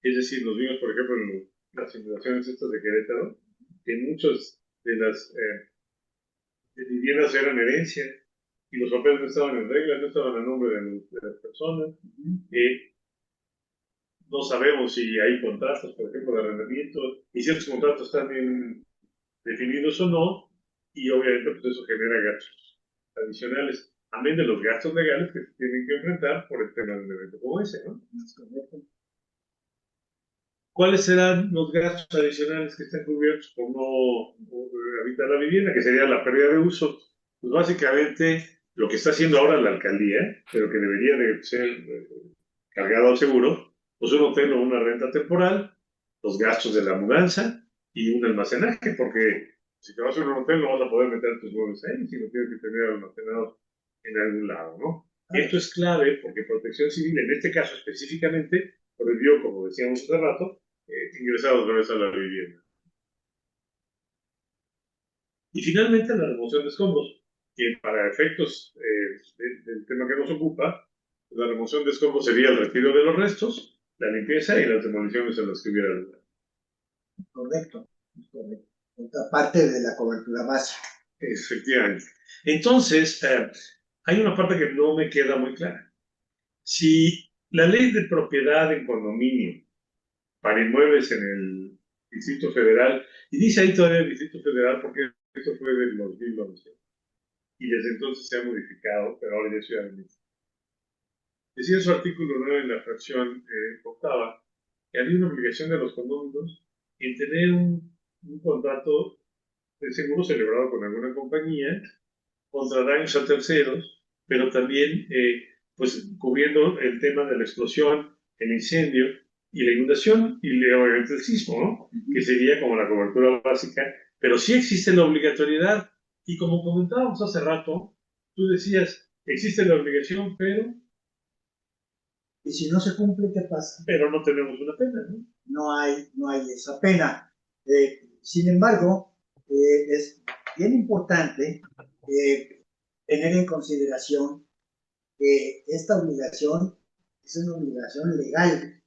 Es decir, nos vimos, por ejemplo, en las simulaciones estas de Querétaro, que muchas de las viviendas eran herencia y los papeles no estaban en regla, no estaban a nombre de las personas. No sabemos si hay contratos, por ejemplo, de arrendamiento, y ciertos contratos están bien definidos o no, y obviamente pues eso genera gastos adicionales, amén de los gastos legales que se tienen que enfrentar por el tema de un evento como ese, ¿no? ¿Cuáles serán los gastos adicionales que están cubiertos por no habitar la vivienda? Que sería la pérdida de uso. Pues básicamente lo que está haciendo ahora la alcaldía, pero que debería de ser cargado al seguro, pues un hotel o una renta temporal, los gastos de la mudanza y un almacenaje, porque si te vas a un hotel no vas a poder meter tus muebles ahí, sino tienes que tener almacenados en algún lado, ¿no? Esto es clave porque Protección Civil, en este caso específicamente, prohibió, como decíamos hace rato, ingresar otra vez a la vivienda. Y finalmente la remoción de escombros, que para efectos del tema que nos ocupa, la remoción de escombros sería el retiro de los restos, la limpieza y las demoliciones en las que hubiera lugar. Correcto, correcto. Otra parte de la cobertura básica. Efectivamente. Entonces, hay una parte que no me queda muy clara. Si la ley de propiedad en condominio para inmuebles en el Distrito Federal, y dice ahí todavía el Distrito Federal porque eso fue del 2011, y desde entonces se ha modificado, pero ahora ya es Ciudad de México. Decía en su artículo 9 en la fracción octava que había una obligación de los condominios en tener un contrato de seguro celebrado con alguna compañía contra daños a terceros, pero también pues cubriendo el tema de la explosión, el incendio y la inundación y obviamente el sismo, ¿no? Que sería como la cobertura básica, pero sí existe la obligatoriedad y como comentábamos hace rato, tú decías, existe la obligación, Y si no se cumple, ¿qué pasa? pero no tenemos una pena, ¿no? No hay esa pena. Sin embargo, es bien importante tener en consideración que esta obligación es una obligación legal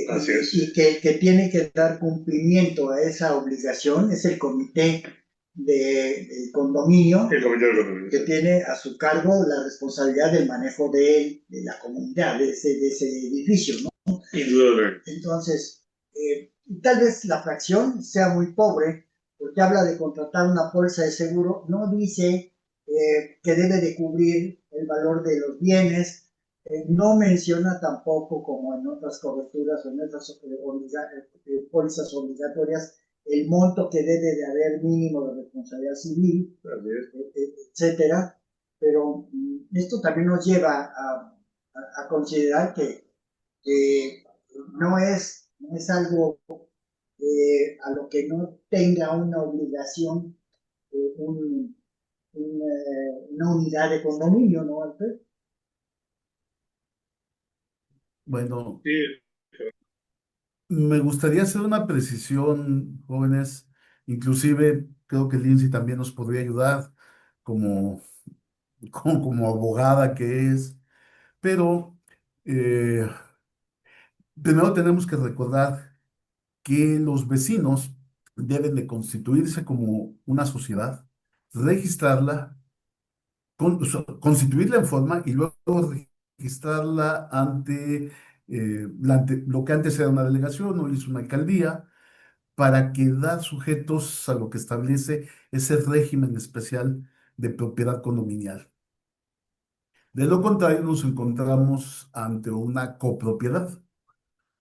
Así es. y que tiene que dar cumplimiento a esa obligación es el comité del condominio, El comité del condominio, que sí. tiene a su cargo la responsabilidad del manejo de la comunidad, de ese edificio, ¿no? Indudablemente. Entonces, tal vez la fracción sea muy pobre, porque habla de contratar una póliza de seguro, no dice que debe de cubrir el valor de los bienes, no menciona tampoco, como en otras coberturas o en otras pólizas obligatorias, el monto que debe de haber mínimo de responsabilidad civil, etcétera. Pero esto también nos lleva a considerar que no es algo a lo que no tenga una obligación, una unidad de condominio, ¿no, Alfred? Bueno, Sí, me gustaría hacer una precisión, jóvenes. Inclusive creo que Lindsay también nos podría ayudar como, como abogada que es. Pero eh, primero tenemos que recordar que los vecinos deben de constituirse como una sociedad, registrarla, constituirla en forma y luego registrarla ante lo que antes era una delegación, hoy es una alcaldía, para quedar sujetos a lo que establece ese régimen especial de propiedad condominial. De lo contrario, nos encontramos ante una copropiedad.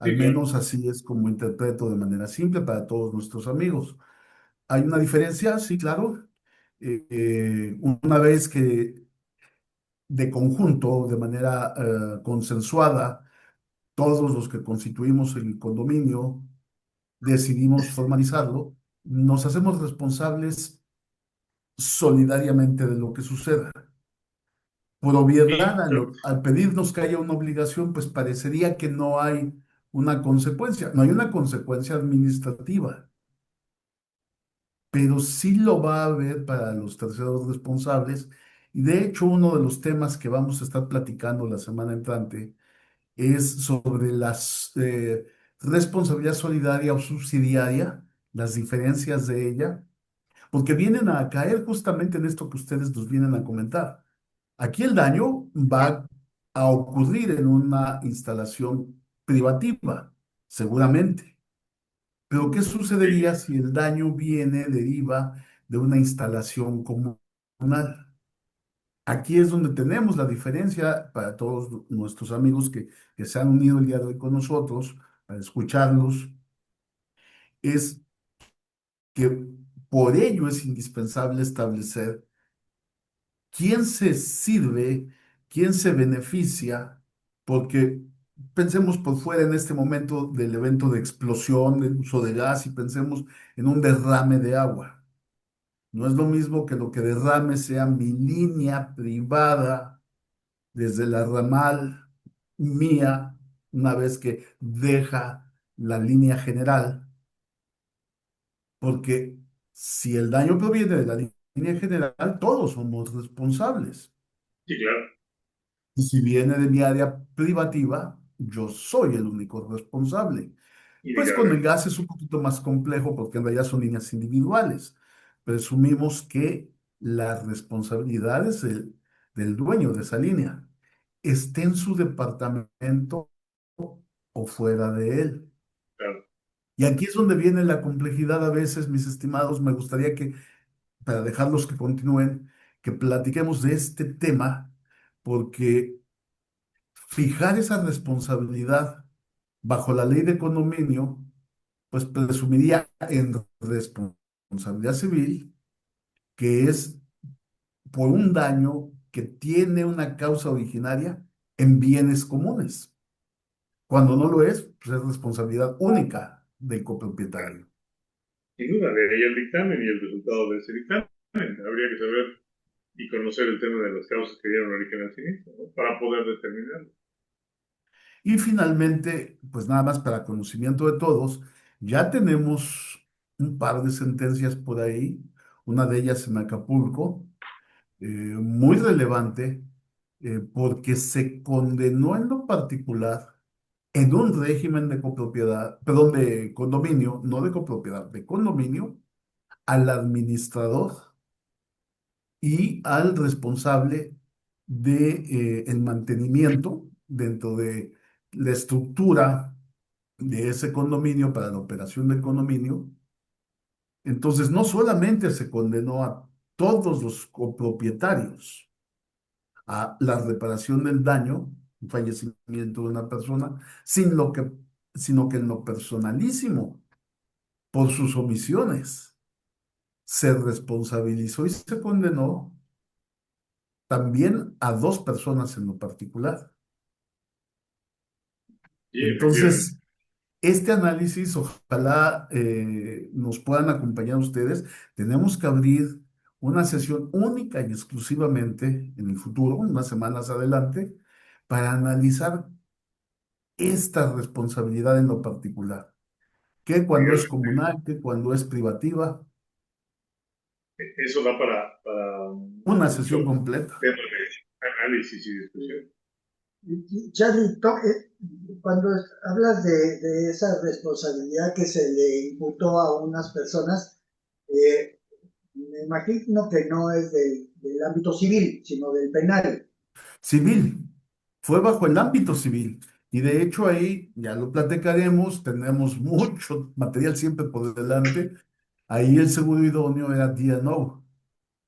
Al sí, claro. menos así es como interpreto de manera simple para todos nuestros amigos. ¿Hay una diferencia? Sí, claro. Una vez que de conjunto, de manera consensuada, todos los que constituimos el condominio decidimos formalizarlo, nos hacemos responsables solidariamente de lo que suceda. Por obviedad, Sí, al pedirnos que haya una obligación, pues parecería que no hay una consecuencia. No hay una consecuencia administrativa, pero sí lo va a haber para los terceros responsables. Y de hecho, uno de los temas que vamos a estar platicando la semana entrante es sobre las responsabilidad solidaria o subsidiaria, las diferencias de ella, porque vienen a caer justamente en esto que ustedes nos vienen a comentar. Aquí el daño va a ocurrir en una instalación privativa, seguramente. Pero ¿qué sucedería si el daño deriva de una instalación comunal? Aquí es donde tenemos la diferencia para todos nuestros amigos que se han unido el día de hoy con nosotros para escucharlos, es que por ello es indispensable establecer quién se sirve, quién se beneficia, porque pensemos por fuera en este momento del evento de explosión, del uso de gas y pensemos en un derrame de agua. No es lo mismo que lo que derrame sea mi línea privada desde la ramal mía, una vez que deja la línea general, porque si el daño proviene de la línea general, todos somos responsables. sí, claro. Y si viene de mi área privativa, yo soy el único responsable. Pues con el Indudablemente. gas es un poquito más complejo porque en realidad son líneas individuales. Presumimos que las responsabilidades del dueño de esa línea, esté en su departamento o fuera de él. Claro. Y aquí es donde viene la complejidad a veces, mis estimados. Me gustaría que, para dejarlos que continúen, que platiquemos de este tema, porque fijar esa responsabilidad bajo la ley de condominio, pues presumiría en responsabilidad civil, que es por un daño que tiene una causa originaria en bienes comunes. Cuando no lo es, pues es responsabilidad única del copropietario. Sin duda, de ahí el dictamen y el resultado de ese dictamen. Habría que saber y conocer el tema de las causas que dieron origen al siniestro, ¿no? Para poder determinarlo. Y finalmente, pues nada más para conocimiento de todos, ya tenemos un par de sentencias por ahí, una de ellas en Acapulco, muy relevante, porque se condenó en lo particular en un régimen de copropiedad, perdón, de condominio, no de copropiedad, de condominio, al administrador y al responsable de, el mantenimiento dentro de la estructura de ese condominio para la operación del condominio. Entonces, no solamente se condenó a todos los copropietarios a la reparación del daño, un fallecimiento de una persona, sino que en lo personalísimo, por sus omisiones, se responsabilizó y se condenó también a dos personas en lo particular. Sí, efectivamente. Entonces, este análisis, ojalá nos puedan acompañar ustedes. Tenemos que abrir una sesión única y exclusivamente en el futuro, unas semanas adelante, para analizar esta responsabilidad en lo particular. Que cuando es comunal, que cuando es privativa, Eso da para una mucho sesión completa. tema de análisis y discusión. Charlie, cuando hablas de esa responsabilidad que se le imputó a unas personas, me imagino que no es del ámbito civil, sino del penal. Civil, fue bajo el ámbito civil. Y de hecho ahí, ya lo platicaremos, tenemos mucho material siempre por delante. Ahí el seguro idóneo era D&O,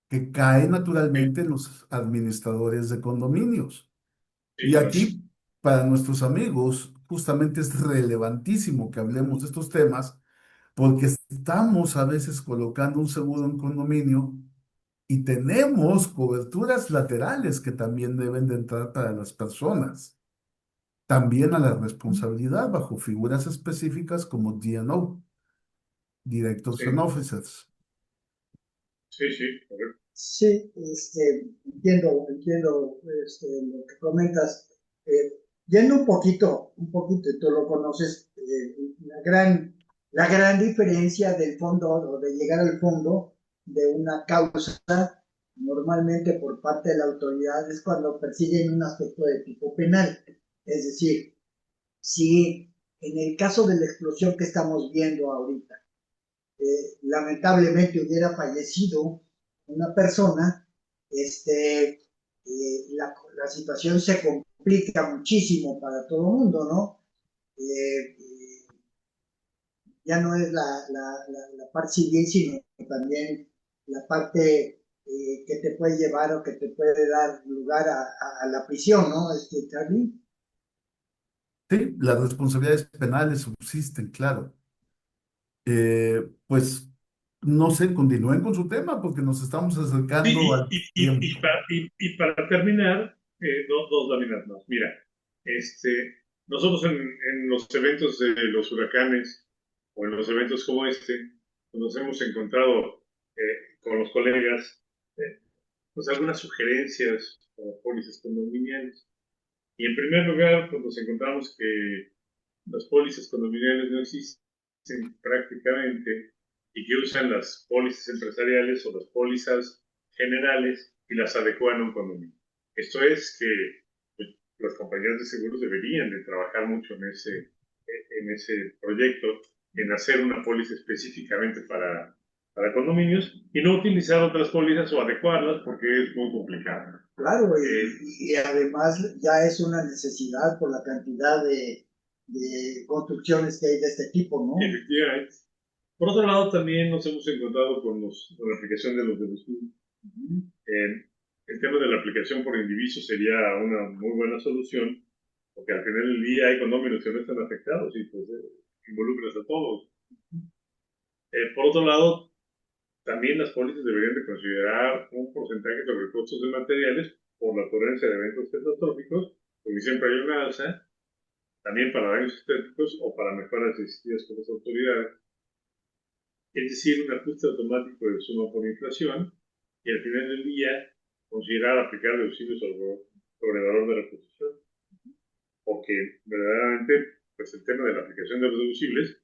que cae Sí, naturalmente en los administradores de condominios. sí, Y claro. aquí, para nuestros amigos, justamente es relevantísimo que hablemos de estos temas, porque estamos a veces colocando un seguro en condominio y tenemos coberturas laterales que también deben de entrar para las personas. También a la responsabilidad bajo figuras específicas como D&O, Directors and Sí, Officers. sí, sí, correcto. Sí, entiendo lo que comentas. Yendo un poquito, y tú lo conoces, la gran diferencia del fondo o de llegar al fondo de una causa, normalmente por parte de la autoridad, es cuando persiguen un aspecto de tipo penal. Es decir, si en el caso de la explosión que estamos viendo ahorita, lamentablemente hubiera fallecido una persona, la situación se complica muchísimo para todo el mundo, ¿no? Ya no es la parte civil, sino también la parte que te puede llevar o que te puede dar lugar a la prisión, ¿no? Charlie. Sí, las responsabilidades penales subsisten, claro. Pues no sé, continúen con su tema porque nos estamos Sí, acercando al tiempo. y para terminar, dos láminas más. Mira, nosotros en los eventos de los huracanes o en los eventos como nos hemos encontrado con los colegas, pues algunas sugerencias para pólizas condominiales. Y en primer lugar, pues nos encontramos que las pólizas condominiales no existen prácticamente y que usan las pólizas empresariales o las pólizas generales y las adecuan a un condominio. Esto es que pues, las compañías de seguros deberían de trabajar mucho en ese proyecto, en hacer una póliza específicamente para condominios y no utilizar otras pólizas o adecuarlas porque es muy complicado. Claro, y además ya es una necesidad por la cantidad de construcciones que hay de este tipo, ¿no? Efectivamente. Por otro lado, también nos hemos encontrado con la aplicación de los deducibles. El tema de la aplicación por indiviso sería una muy buena solución, porque al final del día hay condóminos que no están afectados y pues involucras a todos. Por otro lado, también las pólizas deberían de considerar un porcentaje sobre costos de materiales por la ocurrencia de eventos catastróficos, porque siempre hay una alza, también para daños estéticos o para mejoras existidas con las autoridades. Es decir, un ajuste automático de suma por inflación y al final del día considerar aplicar deducibles sobre el valor de la reposición, porque verdaderamente pues el tema de la aplicación de los deducibles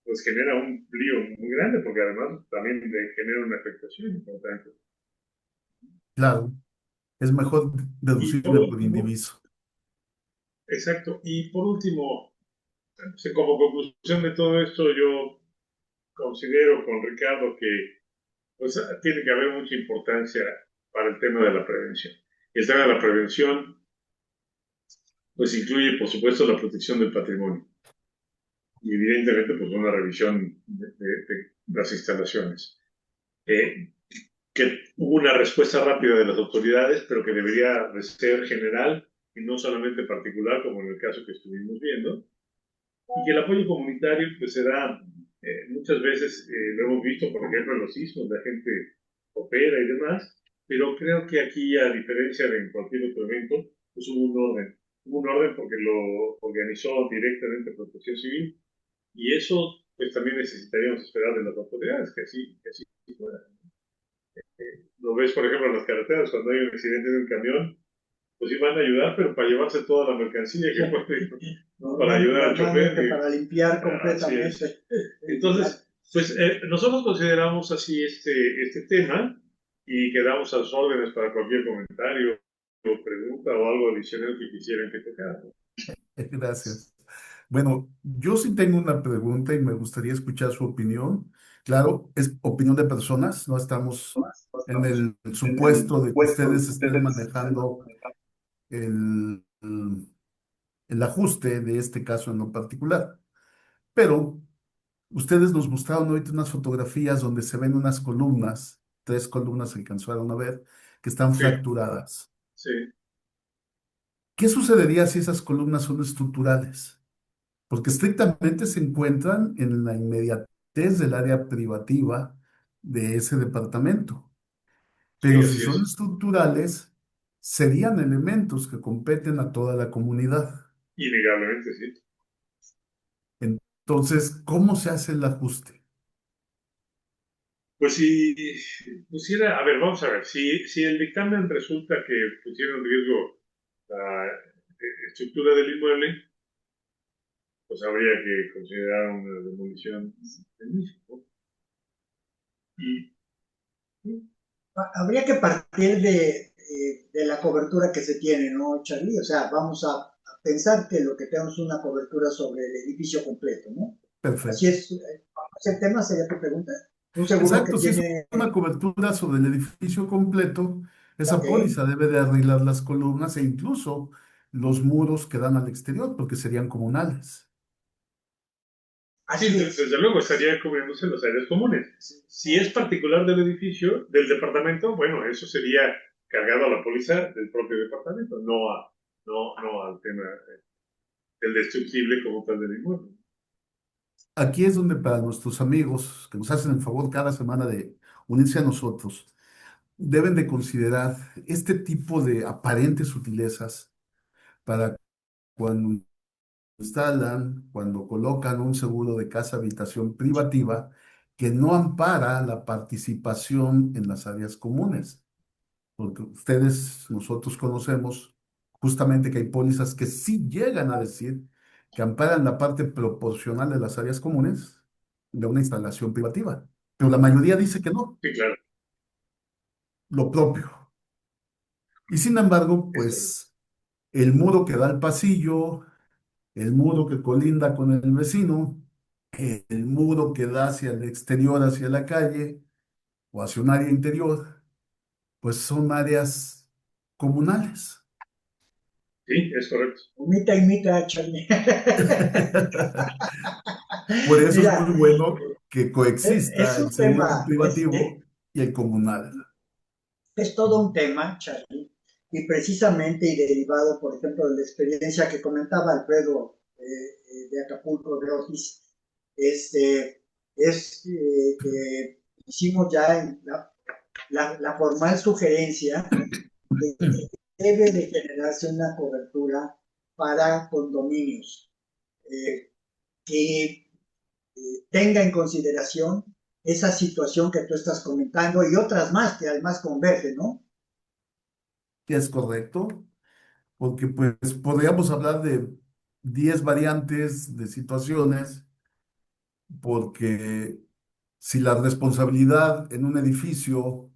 pues genera un lío muy grande, porque además también genera una afectación importante. Claro, es mejor Y por deducible por último, indiviso. exacto, y por último, como conclusión de todo esto, yo considero con Ricardo que pues, tiene que haber mucha importancia para el tema de la prevención. El tema de la prevención pues incluye, por supuesto, la protección del patrimonio y evidentemente pues una revisión de las instalaciones. Que hubo una respuesta rápida de las autoridades, pero que debería de ser general y no solamente particular, como en el caso que estuvimos viendo, y que el apoyo comunitario pues se da muchas veces, lo hemos visto, por ejemplo, en los sismos, la gente opera y demás, pero creo que aquí, a diferencia de en cualquier otro evento, pues hubo un orden. Hubo un orden porque lo organizó directamente Protección Civil, y eso pues también necesitaríamos esperar de las autoridades, que así fuera. Lo ves, por ejemplo, en las carreteras, cuando hay un accidente de un camión, pues sí van a ayudar, pero para llevarse toda la mercancía que puede, para ayudar al chofer. Para limpiar completamente. Entonces, pues nosotros consideramos así este tema y quedamos a sus órdenes para cualquier comentario o pregunta o algo adicional que quisieran que tocara. Gracias. Bueno, yo sí tengo una pregunta y me gustaría escuchar su opinión. Claro, es opinión de personas, no estamos en el supuesto de que ustedes estén manejando el ajuste de este caso en lo particular. Pero ustedes nos mostraron ahorita unas fotografías donde se ven unas columnas, tres columnas alcanzaron a ver, que están Sí, fracturadas. sí. ¿Qué sucedería si esas columnas son estructurales? Porque estrictamente se encuentran en la inmediatez del área privativa de ese departamento. Sí, Pero si así son es. estructurales, serían elementos que competen a toda la comunidad. Innegablemente, sí. Entonces, ¿cómo se hace el ajuste? Pues si pusiera, a ver, vamos a ver, si el dictamen resulta que pusiera en riesgo la estructura del inmueble, pues habría que considerar una demolición del mismo. Y Habría que partir de la cobertura que se tiene, ¿no, Charlie? O sea, vamos a pensar que lo que tenemos es una cobertura sobre el edificio completo, ¿no? Así Perfecto. es. ¿Ese tema sería tu pregunta? Un seguro que Exacto, si es tiene... una cobertura sobre el edificio completo, esa Ok. póliza debe de arreglar las columnas e incluso los muros que dan al exterior, porque serían comunales. sí, Así es. desde luego estaría cubriéndose las áreas comunes. Si es particular del edificio, del departamento, bueno, eso sería cargado a la póliza del propio departamento, no al tema del destructible como tal del inmueble. Aquí es donde para nuestros amigos que nos hacen el favor cada semana de unirse a nosotros, deben de considerar este tipo de aparentes sutilezas para cuando instalan, cuando colocan un seguro de casa habitación privativa que no ampara la participación en las áreas comunes. Porque ustedes, nosotros conocemos justamente que hay pólizas que sí llegan a decir que amparan la parte proporcional de las áreas comunes de una instalación privativa. Pero la mayoría dice que no, Sí, claro. lo propio. Y sin embargo, pues el muro que da al pasillo, el muro que colinda con el vecino, el muro que da hacia el exterior, hacia la calle o hacia un área interior, pues son áreas comunales. Sí, es correcto. Imita, Charlie. Por eso es Mira, muy bueno que es coexista el un seguro tema, privativo y el comunal. es todo un tema, Charlie, y precisamente y derivado, por ejemplo, de la experiencia que comentaba Alfredo de Acapulco, de Otis, que hicimos ya la formal sugerencia de que debe de generarse una cobertura para condominios que tenga en consideración esa situación que tú estás comentando y otras más que además convergen, ¿no? Es correcto, porque pues podríamos hablar de 10 variantes de situaciones, porque si la responsabilidad en un edificio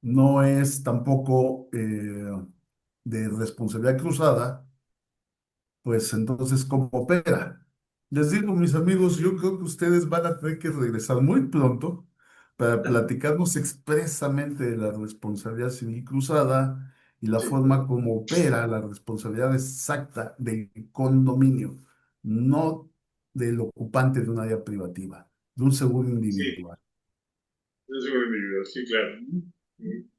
no es tampoco de responsabilidad cruzada, pues entonces, ¿cómo opera? Les digo, mis amigos, yo creo que ustedes van a tener que regresar muy pronto para platicarnos expresamente de la responsabilidad civil cruzada y la Sí, forma como opera la responsabilidad exacta del condominio, no del ocupante de un área privativa, de un seguro sí, individual. es un individuo, sí, claro.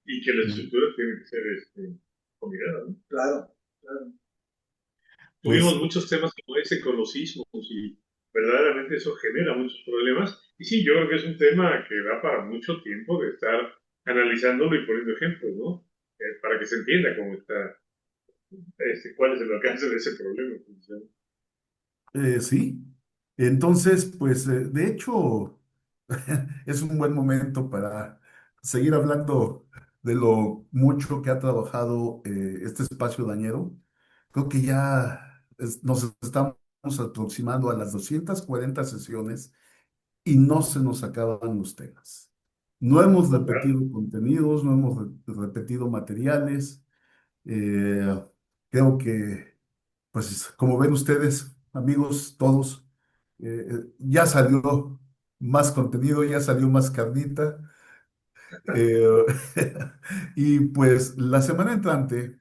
Y que la Mm. estructura tiene que ser combinada, ¿no? Claro, claro. Tuvimos Pues muchos temas como ese con los sismos y verdaderamente eso genera muchos problemas. Y sí, yo creo que es un tema que da para mucho tiempo de estar analizándolo y poniendo ejemplos, ¿no? Para que se entienda cómo está, cuál es el alcance de ese problema. sí. Entonces, pues de hecho, es un buen momento para seguir hablando de lo mucho que ha trabajado este espacio dañero. Creo que ya nos estamos aproximando a las 240 sesiones y no se nos acaban los temas. No hemos Claro, repetido contenidos, no hemos repetido materiales. eh, Creo que pues como ven ustedes, amigos, todos, ya salió más contenido, ya salió más carnita. eh, y pues la semana entrante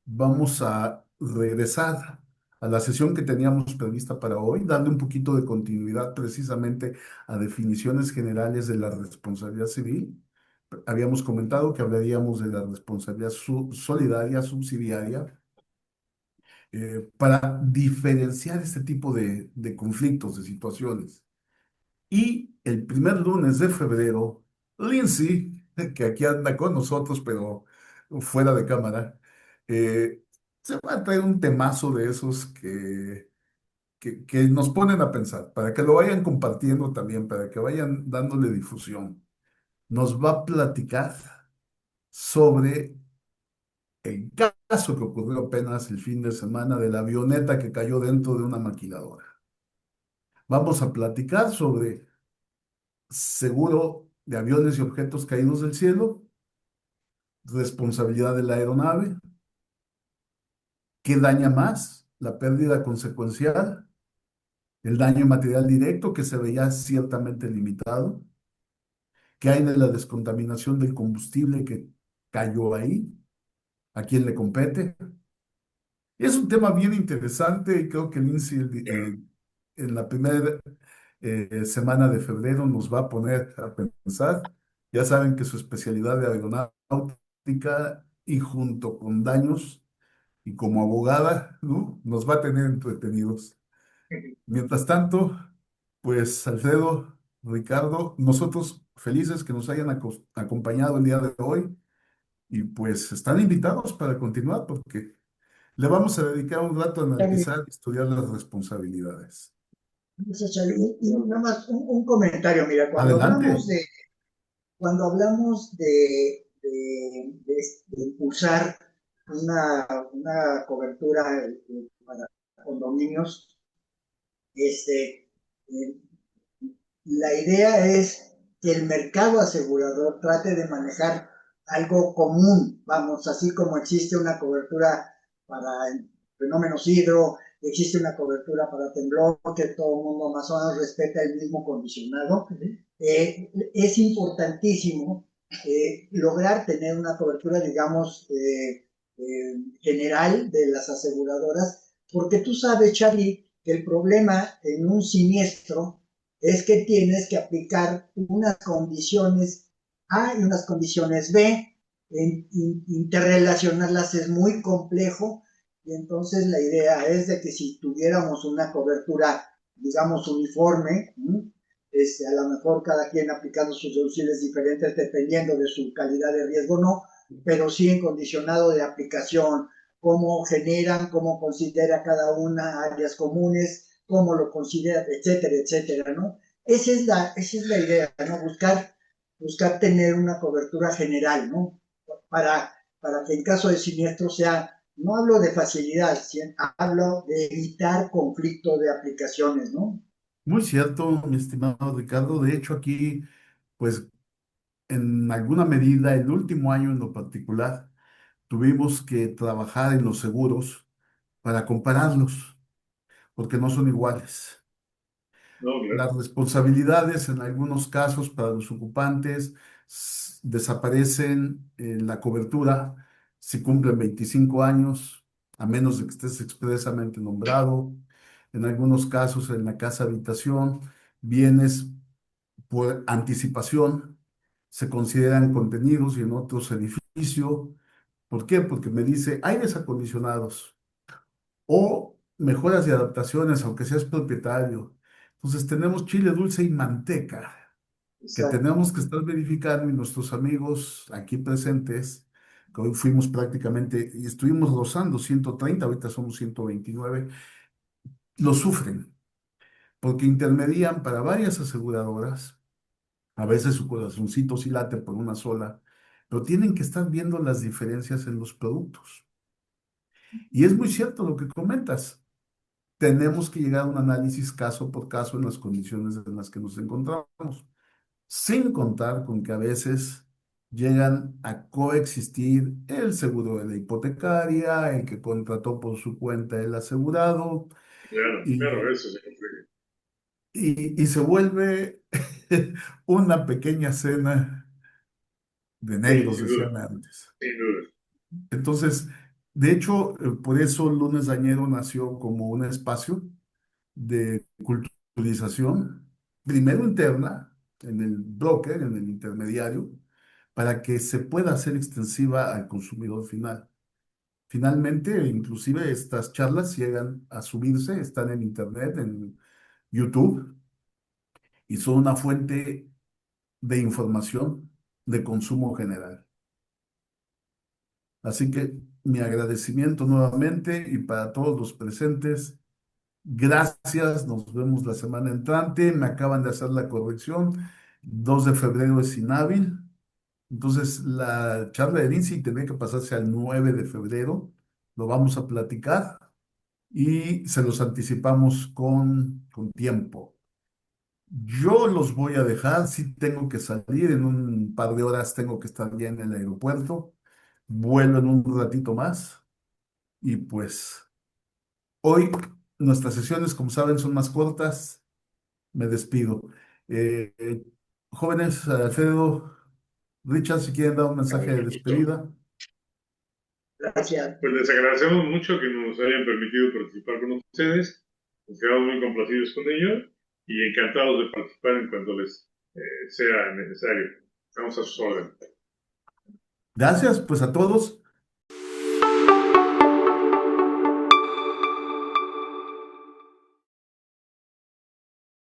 vamos a regresar a la sesión que teníamos prevista para hoy, darle un poquito de continuidad precisamente a definiciones generales de la responsabilidad civil. Habíamos comentado que hablaríamos de la responsabilidad solidaria, subsidiaria, para diferenciar este tipo de conflictos, de situaciones. Y el primer lunes de febrero, Lindsay, que aquí anda con nosotros, pero fuera de cámara, eh, se va a traer un temazo de esos que nos ponen a pensar, para que lo vayan compartiendo también, para que vayan dándole difusión. Nos va a platicar sobre el caso que ocurrió apenas el fin de semana de la avioneta que cayó dentro de una maquiladora. Vamos a platicar sobre seguro de aviones y objetos caídos del cielo, responsabilidad de la aeronave, qué daña más, la pérdida consecuencial, el daño material directo que se veía ciertamente limitado, qué hay de la descontaminación del combustible que cayó ahí, a quién le compete. Es un tema bien interesante y creo que Lindsay en la primera semana de febrero nos va a poner a pensar. Ya saben que su especialidad de aeronáutica y junto con daños y como abogada, ¿no? Nos va a tener entretenidos. Mientras tanto, pues Alfredo, Ricardo, nosotros felices que nos hayan acompañado el día de hoy y pues están invitados para continuar porque le vamos a dedicar un rato a analizar y estudiar las responsabilidades. Y nada más un comentario, mira, Adelante. cuando hablamos de impulsar una cobertura para condominios, este, eh, la idea es que el mercado asegurador trate de manejar algo común, vamos, así como existe una cobertura para fenómenos hidro, existe una cobertura para temblor, que todo el mundo más o menos respeta el mismo condicionado. Es importantísimo lograr tener una cobertura, digamos, general de las aseguradoras, porque tú sabes, Charlie, que el problema en un siniestro es que tienes que aplicar unas condiciones A y unas condiciones B, interrelacionarlas es muy complejo, y entonces la idea es de que si tuviéramos una cobertura, digamos, uniforme, a lo mejor cada quien aplicando sus deducibles diferentes dependiendo de su calidad de riesgo o no, pero sí en condicionado de aplicación, cómo generan, cómo considera cada una áreas comunes, cómo lo considera, etcétera, etcétera, ¿no? Esa es la idea, ¿no? Buscar tener una cobertura general, ¿no? Para, para que en caso de siniestro sea, no hablo de facilidad, hablo de evitar conflicto de aplicaciones, ¿no? Muy cierto, mi estimado Ricardo. De hecho, aquí, pues, en alguna medida, el último año en lo particular, tuvimos que trabajar en los seguros para compararlos, porque no son iguales. No, claro. Las responsabilidades en algunos casos para los ocupantes desaparecen en la cobertura si cumplen 25 años, a menos de que estés expresamente nombrado. En algunos casos en la casa habitación, bienes por anticipación se consideran contenidos y en otros edificio. ¿Por qué? Porque me dice aires acondicionados o mejoras y adaptaciones, aunque seas propietario. Entonces tenemos chile dulce y manteca que Exacto. tenemos que estar verificando y nuestros amigos aquí presentes, que hoy fuimos prácticamente y estuvimos rozando 130, ahorita somos 129, lo sufren porque intermedian para varias aseguradoras. A veces su corazoncito sí late por una sola, pero tienen que estar viendo las diferencias en los productos. Y es muy cierto lo que comentas. Tenemos que llegar a un análisis caso por caso en las condiciones en las que nos encontramos, sin contar con que a veces llegan a coexistir el seguro de la hipotecaria, el que contrató por su cuenta el asegurado, Claro, claro, y, eso se complica. y se vuelve una pequeña cena de Sí, negros, sin duda, decían antes. sin duda. Entonces, de hecho, por eso Lunes Dañero nació como un espacio de culturización, primero interna, en el broker, en el intermediario, para que se pueda hacer extensiva al consumidor final. Finalmente, inclusive estas charlas llegan a subirse, están en internet, en YouTube, y son una fuente de información de consumo general. Así que mi agradecimiento nuevamente y para todos los presentes. Gracias, nos vemos la semana entrante. Me acaban de hacer la corrección. 2 de febrero es inhábil. Entonces, la charla de Lindsay tendría que pasarse al 9 de febrero. Lo vamos a platicar y se los anticipamos con tiempo. Yo los voy a dejar, sí tengo que salir, en un par de horas tengo que estar ya en el aeropuerto. Vuelo en un ratito más y pues hoy nuestras sesiones, como saben, son más cortas. Me despido. Eh, eh, Jóvenes, Alfredo, Richard, si quieren dar un mensaje de despedida. Gracias. Pues les agradecemos mucho que nos hayan permitido participar con ustedes. Nos quedamos muy complacidos con ello y encantados de participar en cuanto les sea necesario. Estamos a sus órdenes. Gracias, pues a todos.